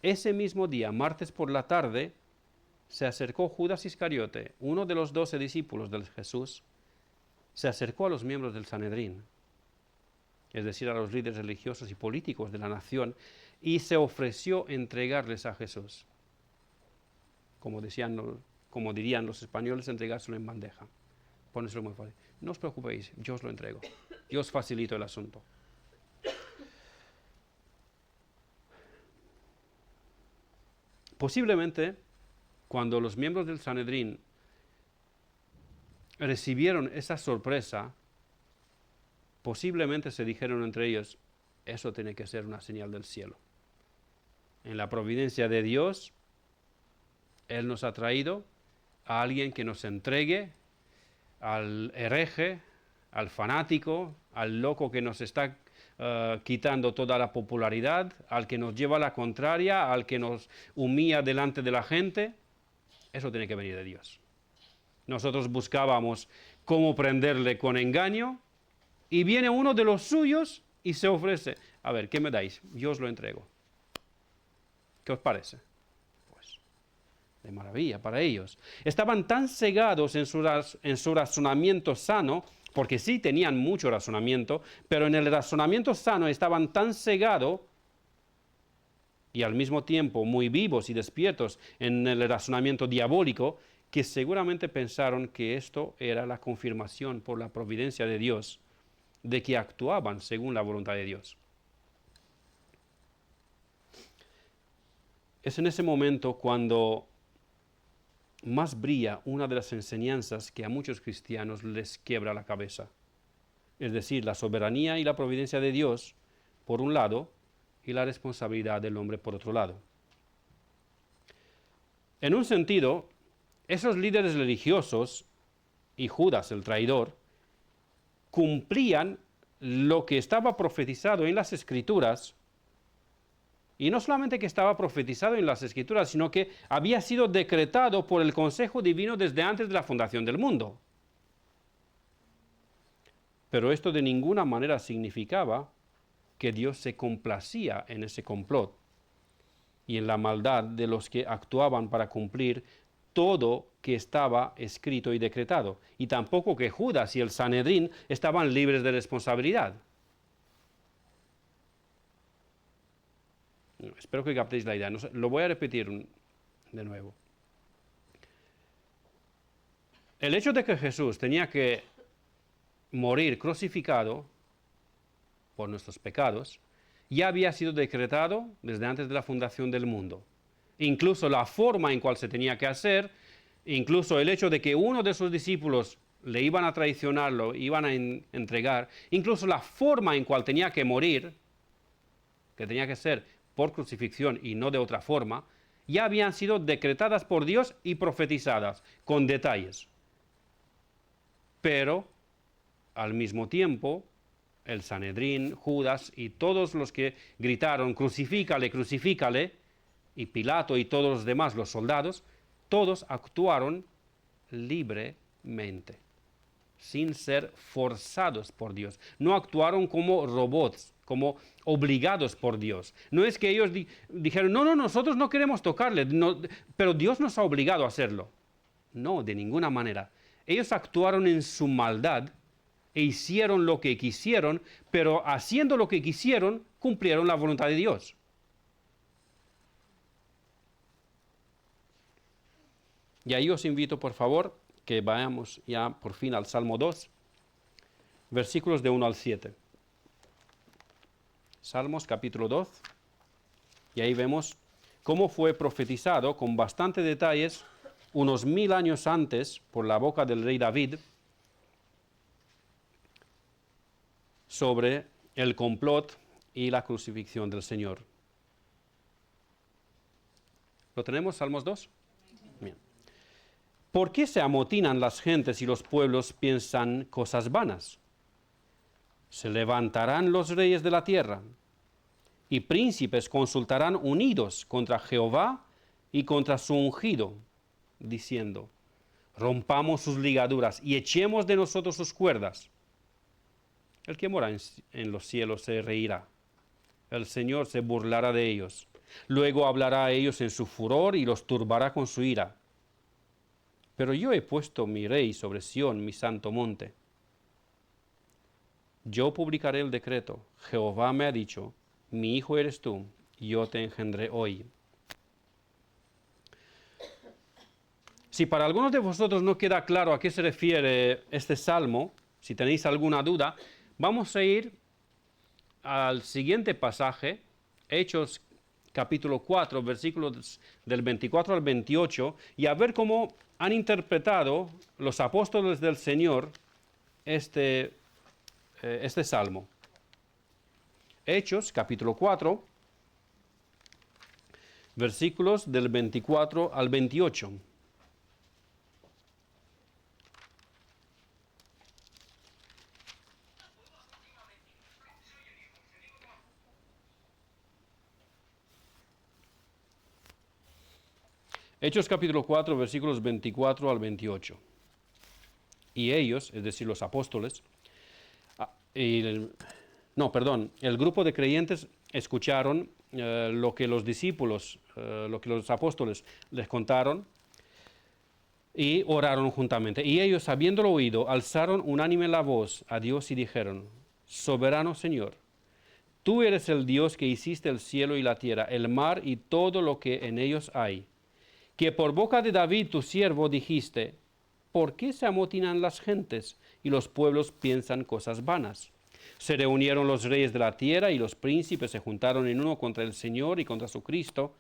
Ese mismo día, martes por la tarde, se acercó Judas Iscariote, uno de los 12 discípulos de Jesús, se acercó a los miembros del Sanedrín, es decir, a los líderes religiosos y políticos de la nación, y se ofreció entregarles a Jesús. Como dirían los españoles, entregárselo en bandeja. Póneselo muy fácil. No os preocupéis, yo os lo entrego. Yo os facilito el asunto. Posiblemente, cuando los miembros del Sanedrín recibieron esa sorpresa, posiblemente se dijeron entre ellos, eso tiene que ser una señal del cielo. En la providencia de Dios, Él nos ha traído a alguien que nos entregue al hereje, al fanático, al loco que nos está quitando toda la popularidad, al que nos lleva a la contraria, al que nos humilla delante de la gente. Eso tiene que venir de Dios. Nosotros buscábamos cómo prenderle con engaño y viene uno de los suyos y se ofrece. A ver, ¿qué me dais? Yo os lo entrego. ¿Qué os parece? Pues, de maravilla para ellos. Estaban tan cegados en su razonamiento sano, porque sí tenían mucho razonamiento, pero en el razonamiento sano estaban tan cegados y al mismo tiempo muy vivos y despiertos en el razonamiento diabólico, que seguramente pensaron que esto era la confirmación por la providencia de Dios de que actuaban según la voluntad de Dios. Es en ese momento cuando más brilla una de las enseñanzas que a muchos cristianos les quiebra la cabeza. Es decir, la soberanía y la providencia de Dios, por un lado, y la responsabilidad del hombre, por otro lado. En un sentido, esos líderes religiosos y Judas, el traidor, cumplían lo que estaba profetizado en las Escrituras, y no solamente que estaba profetizado en las Escrituras, sino que había sido decretado por el consejo divino desde antes de la fundación del mundo. Pero esto de ninguna manera significaba que Dios se complacía en ese complot y en la maldad de los que actuaban para cumplir todo que estaba escrito y decretado, y tampoco que Judas y el Sanedrín estaban libres de responsabilidad. Espero que captéis la idea. Lo voy a repetir de nuevo. El hecho de que Jesús tenía que morir crucificado por nuestros pecados ya había sido decretado desde antes de la fundación del mundo. Incluso la forma en cual se tenía que hacer, incluso el hecho de que uno de sus discípulos le iban a traicionarlo, iban a entregar, incluso la forma en cual tenía que morir, que tenía que ser por crucifixión y no de otra forma, ya habían sido decretadas por Dios y profetizadas, con detalles. Pero, al mismo tiempo, el Sanedrín, Judas y todos los que gritaron, crucifícale, crucifícale, y Pilato y todos los demás, los soldados, todos actuaron libremente, sin ser forzados por Dios. No actuaron como robots, como obligados por Dios. No es que ellos dijeron, no, nosotros no queremos tocarle, no, pero Dios nos ha obligado a hacerlo. No, de ninguna manera. Ellos actuaron en su maldad e hicieron lo que quisieron, pero haciendo lo que quisieron, cumplieron la voluntad de Dios. Y ahí os invito, por favor, que vayamos ya por fin al Salmo 2, versículos de 1 al 7. Salmos capítulo 2, y ahí vemos cómo fue profetizado con bastante detalles unos 1000 años antes por la boca del rey David, sobre el complot y la crucifixión del Señor. ¿Lo tenemos, Salmos 2? Bien. ¿Por qué se amotinan las gentes y los pueblos piensan cosas vanas? Se levantarán los reyes de la tierra, y príncipes consultarán unidos contra Jehová y contra su ungido, diciendo, rompamos sus ligaduras y echemos de nosotros sus cuerdas. El que mora en los cielos se reirá. El Señor se burlará de ellos. Luego hablará a ellos en su furor y los turbará con su ira. Pero yo he puesto mi rey sobre Sión, mi santo monte. Yo publicaré el decreto. Jehová me ha dicho, mi hijo eres tú, yo te engendré hoy. Si para algunos de vosotros no queda claro a qué se refiere este salmo, si tenéis alguna duda, vamos a ir al siguiente pasaje, Hechos capítulo 4, versículos del 24 al 28, y a ver cómo han interpretado los apóstoles del Señor este salmo. Hechos capítulo 4, versículos del 24 al 28. Hechos capítulo 4, versículos 24 al 28. Y ellos, es decir, los apóstoles, el grupo de creyentes escucharon lo que los discípulos, lo que los apóstoles les contaron y oraron juntamente. Y ellos, habiéndolo oído, alzaron unánime la voz a Dios y dijeron, soberano Señor, tú eres el Dios que hiciste el cielo y la tierra, el mar y todo lo que en ellos hay, que por boca de David tu siervo dijiste, ¿por qué se amotinan las gentes y los pueblos piensan cosas vanas? Se reunieron los reyes de la tierra y los príncipes se juntaron en uno contra el Señor y contra su Cristo,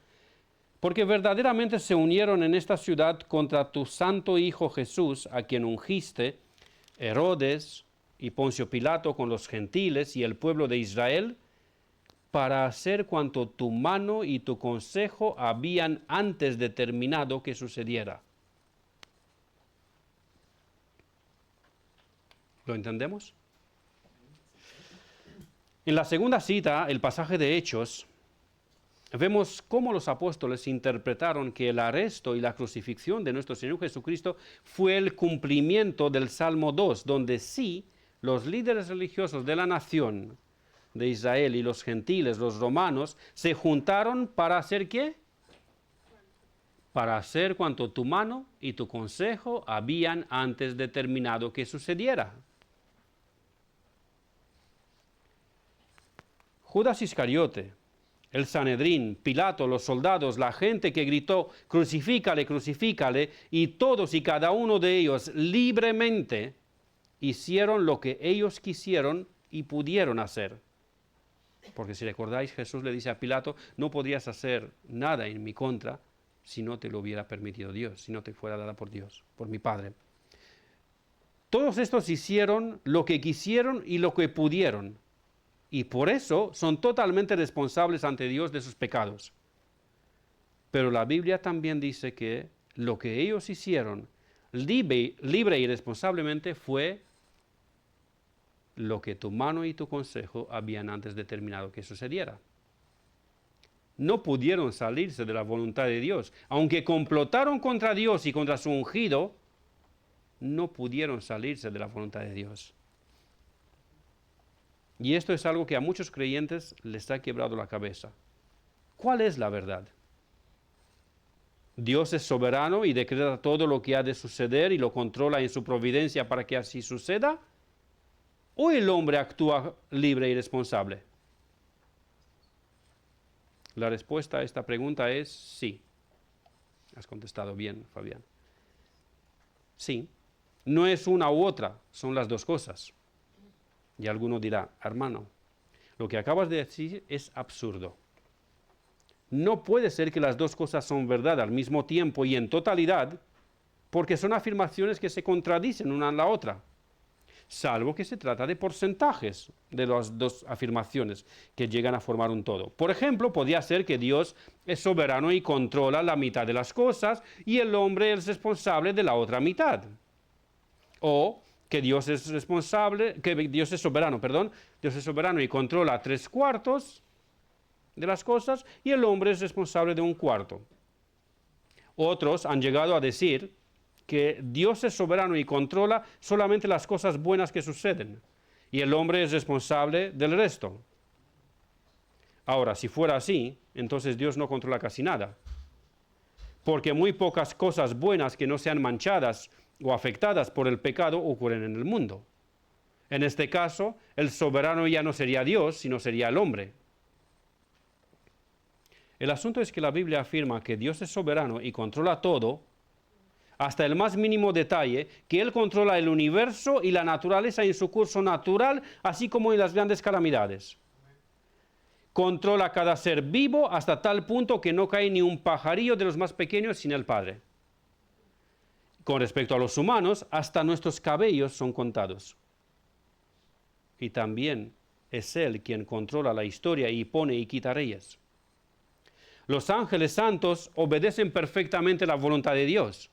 porque verdaderamente se unieron en esta ciudad contra tu santo Hijo Jesús, a quien ungiste, Herodes y Poncio Pilato con los gentiles y el pueblo de Israel, para hacer cuanto tu mano y tu consejo habían antes determinado que sucediera. ¿Lo entendemos? En la segunda cita, el pasaje de Hechos, vemos cómo los apóstoles interpretaron que el arresto y la crucifixión de nuestro Señor Jesucristo fue el cumplimiento del Salmo 2, donde sí, los líderes religiosos de la nación de Israel y los gentiles, los romanos, se juntaron para hacer ¿qué? Para hacer cuanto tu mano y tu consejo habían antes determinado que sucediera. Judas Iscariote, el Sanedrín, Pilato, los soldados, la gente que gritó, crucifícale, crucifícale, y todos y cada uno de ellos libremente hicieron lo que ellos quisieron y pudieron hacer. Porque si recordáis, Jesús le dice a Pilato, no podrías hacer nada en mi contra si no te lo hubiera permitido Dios, si no te fuera dada por Dios, por mi Padre. Todos estos hicieron lo que quisieron y lo que pudieron. Y por eso son totalmente responsables ante Dios de sus pecados. Pero la Biblia también dice que lo que ellos hicieron libre y responsablemente fue lo que tu mano y tu consejo habían antes determinado que sucediera. No pudieron salirse de la voluntad de Dios. Aunque complotaron contra Dios y contra su ungido, no pudieron salirse de la voluntad de Dios. Y esto es algo que a muchos creyentes les ha quebrado la cabeza. ¿Cuál es la verdad? ¿Dios es soberano y decreta todo lo que ha de suceder y lo controla en su providencia para que así suceda? ¿O el hombre actúa libre y responsable? La respuesta a esta pregunta es sí. Has contestado bien, Fabián. Sí. No es una u otra, son las dos cosas. Y alguno dirá, hermano, lo que acabas de decir es absurdo. No puede ser que las dos cosas son verdad al mismo tiempo y en totalidad, porque son afirmaciones que se contradicen una en la otra. salvo que se trata de porcentajes de las dos afirmaciones que llegan a formar un todo. Por ejemplo, podría ser que Dios es soberano y controla la mitad de las cosas y el hombre es responsable de la otra mitad. O que Dios es soberano, Dios es soberano y controla 3/4 de las cosas y el hombre es responsable de 1/4. Otros han llegado a decir que Dios es soberano y controla solamente las cosas buenas que suceden y el hombre es responsable del resto. Ahora, si fuera así, entonces Dios no controla casi nada, porque muy pocas cosas buenas que no sean manchadas o afectadas por el pecado ocurren en el mundo. En este caso, el soberano ya no sería Dios, sino sería el hombre. El asunto es que la Biblia afirma que Dios es soberano y controla todo, hasta el más mínimo detalle, que Él controla el universo y la naturaleza en su curso natural, así como en las grandes calamidades. Controla cada ser vivo hasta tal punto que no cae ni un pajarillo de los más pequeños sin el Padre. Con respecto a los humanos, hasta nuestros cabellos son contados. Y también es Él quien controla la historia y pone y quita reyes. Los ángeles santos obedecen perfectamente la voluntad de Dios.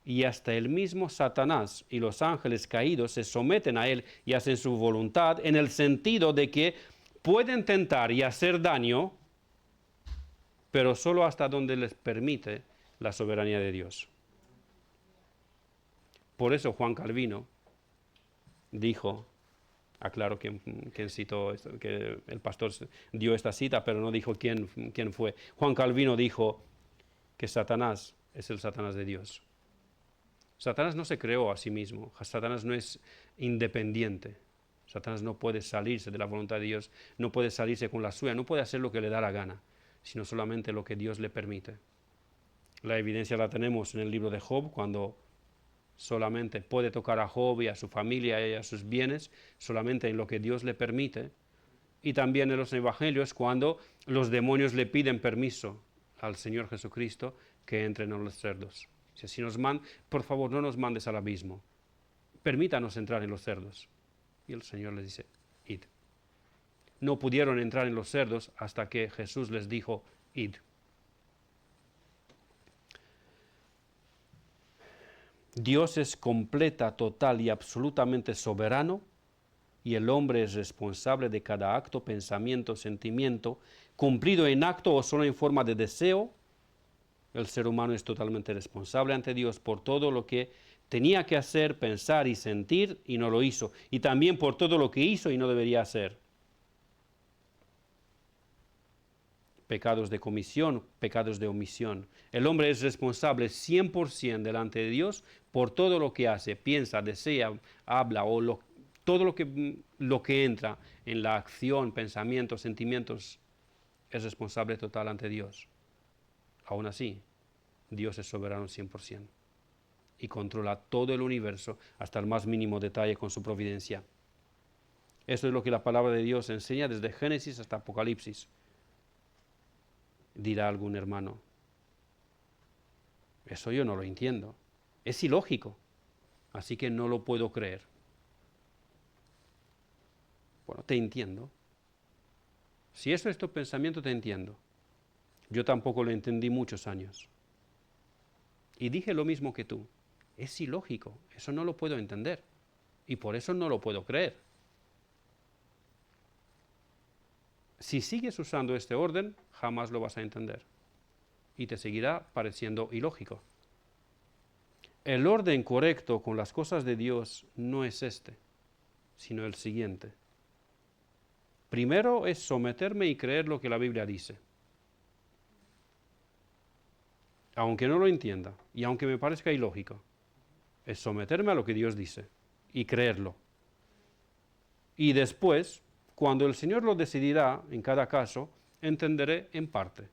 Y hasta el mismo Satanás y los ángeles caídos se someten a Él y hacen su voluntad en el sentido de que pueden tentar y hacer daño, pero solo hasta donde les permite la soberanía de Dios. Por eso Juan Calvino dijo, aclaro quién citó, que el pastor dio esta cita, pero no dijo quién fue. Juan Calvino dijo que Satanás es el Satanás de Dios. Satanás no se creó a sí mismo, Satanás no es independiente. Satanás no puede salirse de la voluntad de Dios, no puede salirse con la suya, no puede hacer lo que le da la gana, sino solamente lo que Dios le permite. La evidencia la tenemos en el libro de Job, cuando solamente puede tocar a Job y a su familia y a sus bienes, solamente en lo que Dios le permite. Y también en los evangelios, cuando los demonios le piden permiso al Señor Jesucristo que entren en los cerdos. Si por favor, no nos mandes al abismo, permítanos entrar en los cerdos. Y el Señor les dice, id. No pudieron entrar en los cerdos hasta que Jesús les dijo, id. Dios es completa, total y absolutamente soberano, y el hombre es responsable de cada acto, pensamiento, sentimiento, cumplido en acto o solo en forma de deseo. El ser humano es totalmente responsable ante Dios por todo lo que tenía que hacer, pensar y sentir y no lo hizo, y también por todo lo que hizo y no debería hacer. Pecados de comisión, pecados de omisión. El hombre es responsable 100% delante de Dios por todo lo que hace, piensa, desea, habla o todo lo que entra en la acción, pensamientos, sentimientos, es responsable total ante Dios. Aún así, Dios es soberano 100% y controla todo el universo hasta el más mínimo detalle con su providencia. Esto es lo que la palabra de Dios enseña desde Génesis hasta Apocalipsis. Dirá algún hermano, eso yo no lo entiendo, es ilógico, así que no lo puedo creer. Bueno, te entiendo. Si eso es tu pensamiento, te entiendo. Yo tampoco lo entendí muchos años. Y dije lo mismo que tú, es ilógico, eso no lo puedo entender, y por eso no lo puedo creer. Si sigues usando este orden, jamás lo vas a entender y te seguirá pareciendo ilógico. El orden correcto con las cosas de Dios no es este, sino el siguiente. Primero es someterme y creer lo que la Biblia dice, aunque no lo entienda y aunque me parezca ilógico. Es someterme a lo que Dios dice y creerlo. Y después, cuando el Señor lo decidirá en cada caso, entenderé en parte,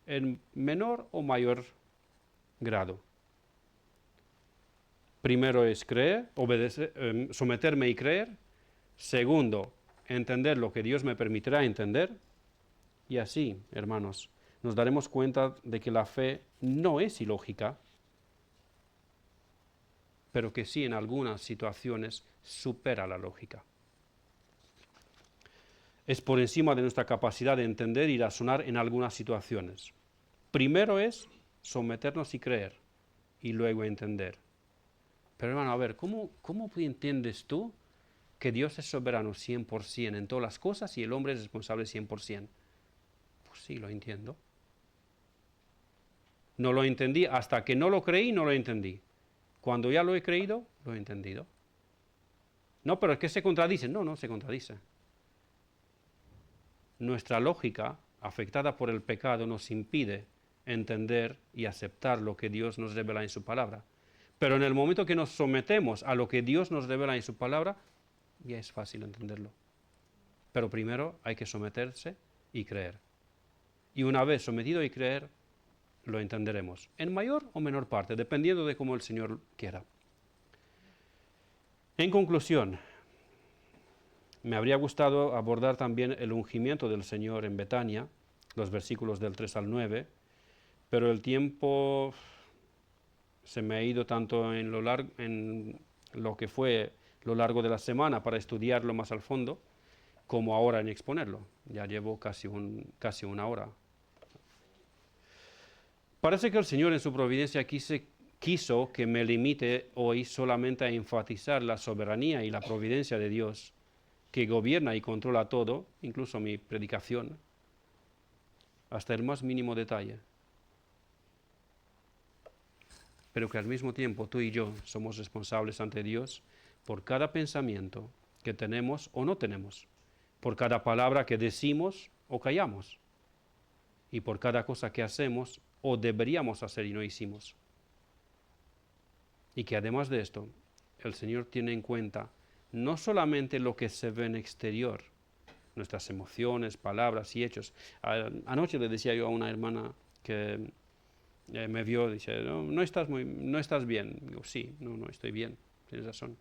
en menor o mayor grado. Primero es creer, obedecer, someterme y creer. Segundo, entender lo que Dios me permitirá entender. Y así, hermanos, nos daremos cuenta de que la fe no es ilógica, pero que sí en algunas situaciones supera la lógica. Es por encima de nuestra capacidad de entender y razonar en algunas situaciones. Primero es someternos y creer, y luego entender. Pero hermano, a ver, ¿cómo entiendes tú que Dios es soberano 100% en todas las cosas y el hombre es responsable 100%? Pues sí, lo entiendo. No lo entendí hasta que no lo creí, no lo entendí. Cuando ya lo he creído, lo he entendido. No, pero es que se contradice. No, no se contradice. Nuestra lógica, afectada por el pecado, nos impide entender y aceptar lo que Dios nos revela en su palabra. Pero en el momento que nos sometemos a lo que Dios nos revela en su palabra, ya es fácil entenderlo. Pero primero hay que someterse y creer. Y una vez sometido y creer, lo entenderemos, en mayor o menor parte, dependiendo de cómo el Señor quiera. En conclusión, me habría gustado abordar también el ungimiento del Señor en Betania, los versículos del 3 al 9, pero el tiempo se me ha ido tanto en lo que fue lo largo de la semana para estudiarlo más al fondo, como ahora en exponerlo. Ya llevo casi una hora. Parece que el Señor en su providencia quiso que me limite hoy solamente a enfatizar la soberanía y la providencia de Dios, que gobierna y controla todo, incluso mi predicación, hasta el más mínimo detalle. Pero que al mismo tiempo tú y yo somos responsables ante Dios por cada pensamiento que tenemos o no tenemos, por cada palabra que decimos o callamos, y por cada cosa que hacemos o deberíamos hacer y no hicimos. Y que además de esto, el Señor tiene en cuenta no solamente lo que se ve en exterior, nuestras emociones, palabras y hechos. Anoche le decía yo a una hermana que me vio, dice, no estás bien. Digo, sí, no estoy bien, tienes razón.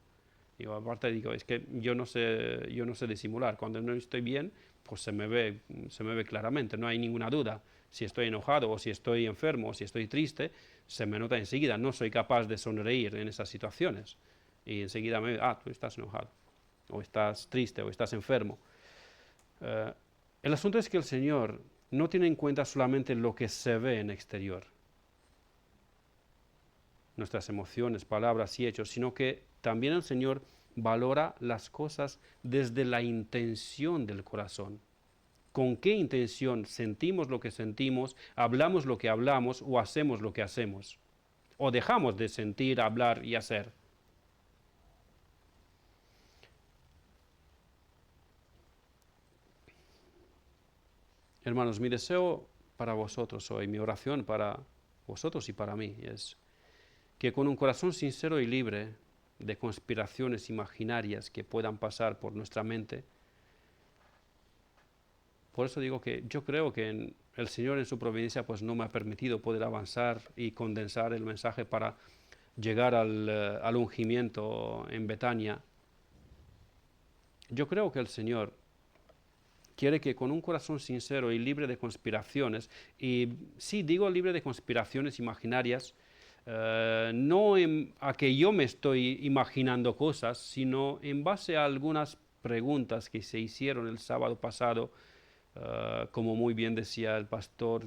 Digo, aparte digo, es que yo no sé disimular. Cuando no estoy bien, pues se me ve claramente, no hay ninguna duda. Si estoy enojado o si estoy enfermo o si estoy triste, se me nota enseguida. No soy capaz de sonreír en esas situaciones. Y enseguida tú estás enojado, o estás triste, o estás enfermo. El asunto es que el Señor no tiene en cuenta solamente lo que se ve en exterior, nuestras emociones, palabras y hechos, sino que también el Señor valora las cosas desde la intención del corazón. ¿Con qué intención sentimos lo que sentimos, hablamos lo que hablamos o hacemos lo que hacemos? ¿O dejamos de sentir, hablar y hacer? Hermanos, mi deseo para vosotros hoy, mi oración para vosotros y para mí es que con un corazón sincero y libre de conspiraciones imaginarias que puedan pasar por nuestra mente, por eso digo que yo creo que el Señor en su providencia pues no me ha permitido poder avanzar y condensar el mensaje para llegar al ungimiento en Betania. Yo creo que el Señor quiere que con un corazón sincero y libre de conspiraciones, y sí digo libre de conspiraciones imaginarias, no a que yo me estoy imaginando cosas, sino en base a algunas preguntas que se hicieron el sábado pasado, como muy bien decía el pastor,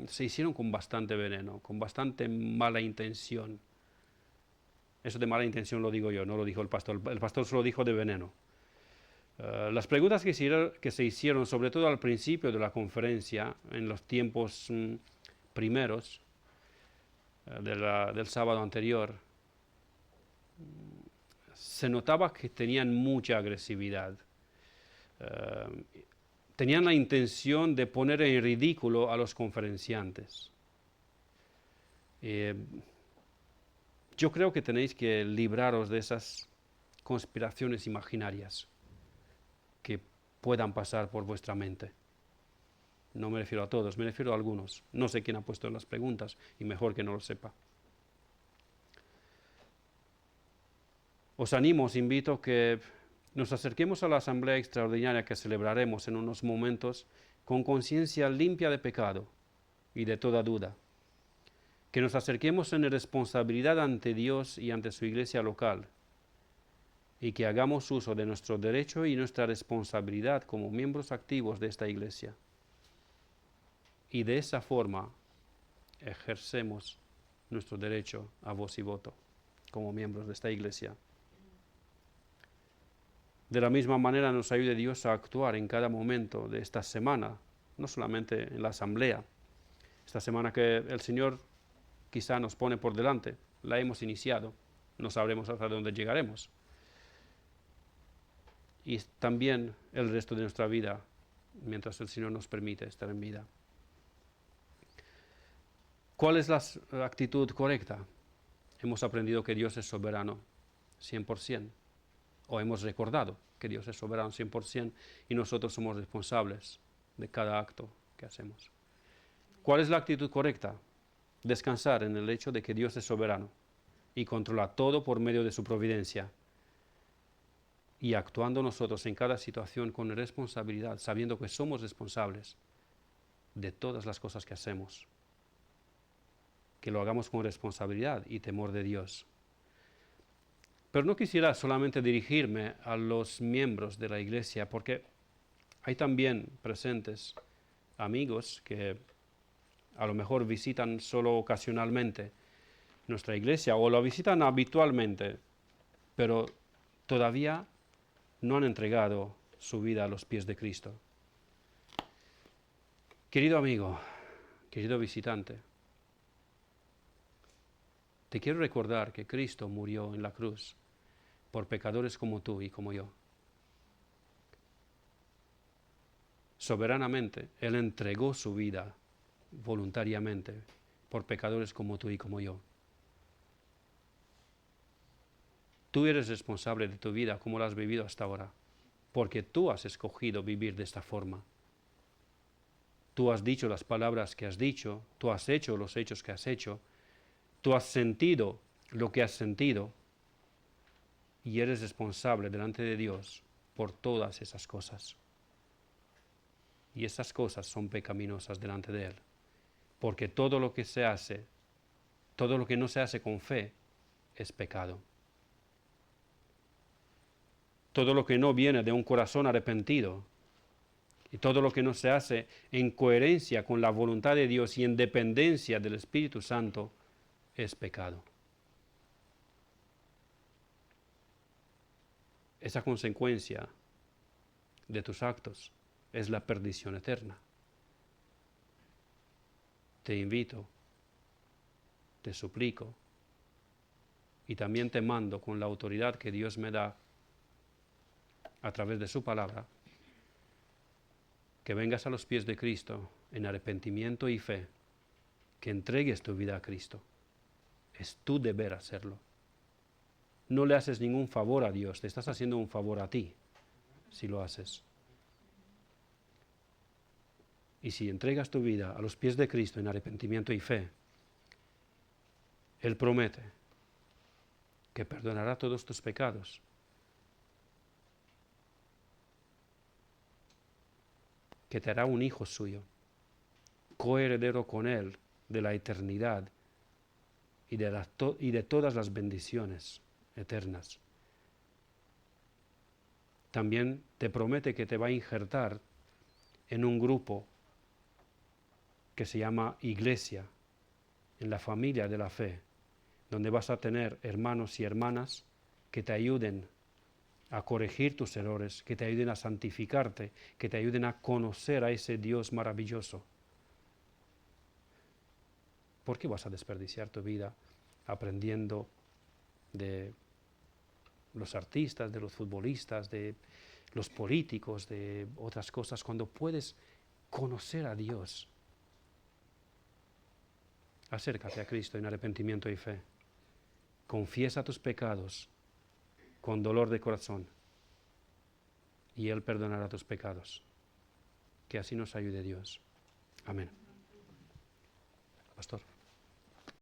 se hicieron con bastante veneno, con bastante mala intención. Eso de mala intención lo digo yo, no lo dijo el pastor solo dijo de veneno. Las preguntas que se hicieron, sobre todo al principio de la conferencia, en los tiempos primeros del sábado anterior, se notaba que tenían mucha agresividad. Tenían la intención de poner en ridículo a los conferenciantes. Yo creo que tenéis que libraros de esas conspiraciones imaginarias que puedan pasar por vuestra mente. No me refiero a todos, me refiero a algunos. No sé quién ha puesto las preguntas y mejor que no lo sepa. Os animo, os invito a que nos acerquemos a la asamblea extraordinaria que celebraremos en unos momentos con conciencia limpia de pecado y de toda duda. Que nos acerquemos en responsabilidad ante Dios y ante su iglesia local, y que hagamos uso de nuestro derecho y nuestra responsabilidad como miembros activos de esta iglesia. Y de esa forma ejercemos nuestro derecho a voz y voto como miembros de esta iglesia. De la misma manera nos ayude Dios a actuar en cada momento de esta semana, no solamente en la asamblea. Esta semana que el Señor quizá nos pone por delante, la hemos iniciado, no sabremos hasta dónde llegaremos. Y también el resto de nuestra vida, mientras el Señor nos permite estar en vida. ¿Cuál es la actitud correcta? Hemos aprendido que Dios es soberano 100%, o hemos recordado que Dios es soberano 100% y nosotros somos responsables de cada acto que hacemos. ¿Cuál es la actitud correcta? Descansar en el hecho de que Dios es soberano y controla todo por medio de su providencia, y actuando nosotros en cada situación con responsabilidad, sabiendo que somos responsables de todas las cosas que hacemos. Que lo hagamos con responsabilidad y temor de Dios. Pero no quisiera solamente dirigirme a los miembros de la iglesia, porque hay también presentes amigos que a lo mejor visitan solo ocasionalmente nuestra iglesia o lo visitan habitualmente, pero todavía no han entregado su vida a los pies de Cristo. Querido amigo, querido visitante, te quiero recordar que Cristo murió en la cruz por pecadores como tú y como yo. Soberanamente, Él entregó su vida voluntariamente por pecadores como tú y como yo. Tú eres responsable de tu vida como la has vivido hasta ahora, porque tú has escogido vivir de esta forma. Tú has dicho las palabras que has dicho, tú has hecho los hechos que has hecho, tú has sentido lo que has sentido y eres responsable delante de Dios por todas esas cosas. Y esas cosas son pecaminosas delante de Él, porque todo lo que se hace, todo lo que no se hace con fe, es pecado. Todo lo que no viene de un corazón arrepentido y todo lo que no se hace en coherencia con la voluntad de Dios y en dependencia del Espíritu Santo es pecado. Esa consecuencia de tus actos es la perdición eterna. Te invito, te suplico y también te mando con la autoridad que Dios me da a través de su palabra, que vengas a los pies de Cristo en arrepentimiento y fe, que entregues tu vida a Cristo. Es tu deber hacerlo. No le haces ningún favor a Dios, te estás haciendo un favor a ti si lo haces. Y si entregas tu vida a los pies de Cristo en arrepentimiento y fe, Él promete que perdonará todos tus pecados, que te hará un hijo suyo, coheredero con Él de la eternidad y de todas las bendiciones eternas. También te promete que te va a injertar en un grupo que se llama iglesia, en la familia de la fe, donde vas a tener hermanos y hermanas que te ayuden a corregir tus errores, que te ayuden a santificarte, que te ayuden a conocer a ese Dios maravilloso. ¿Por qué vas a desperdiciar tu vida aprendiendo de los artistas, de los futbolistas, de los políticos, de otras cosas, cuando puedes conocer a Dios? Acércate a Cristo en arrepentimiento y fe. Confiesa tus pecados con dolor de corazón y Él perdonará tus pecados. Que así nos ayude Dios. Amén. Pastor.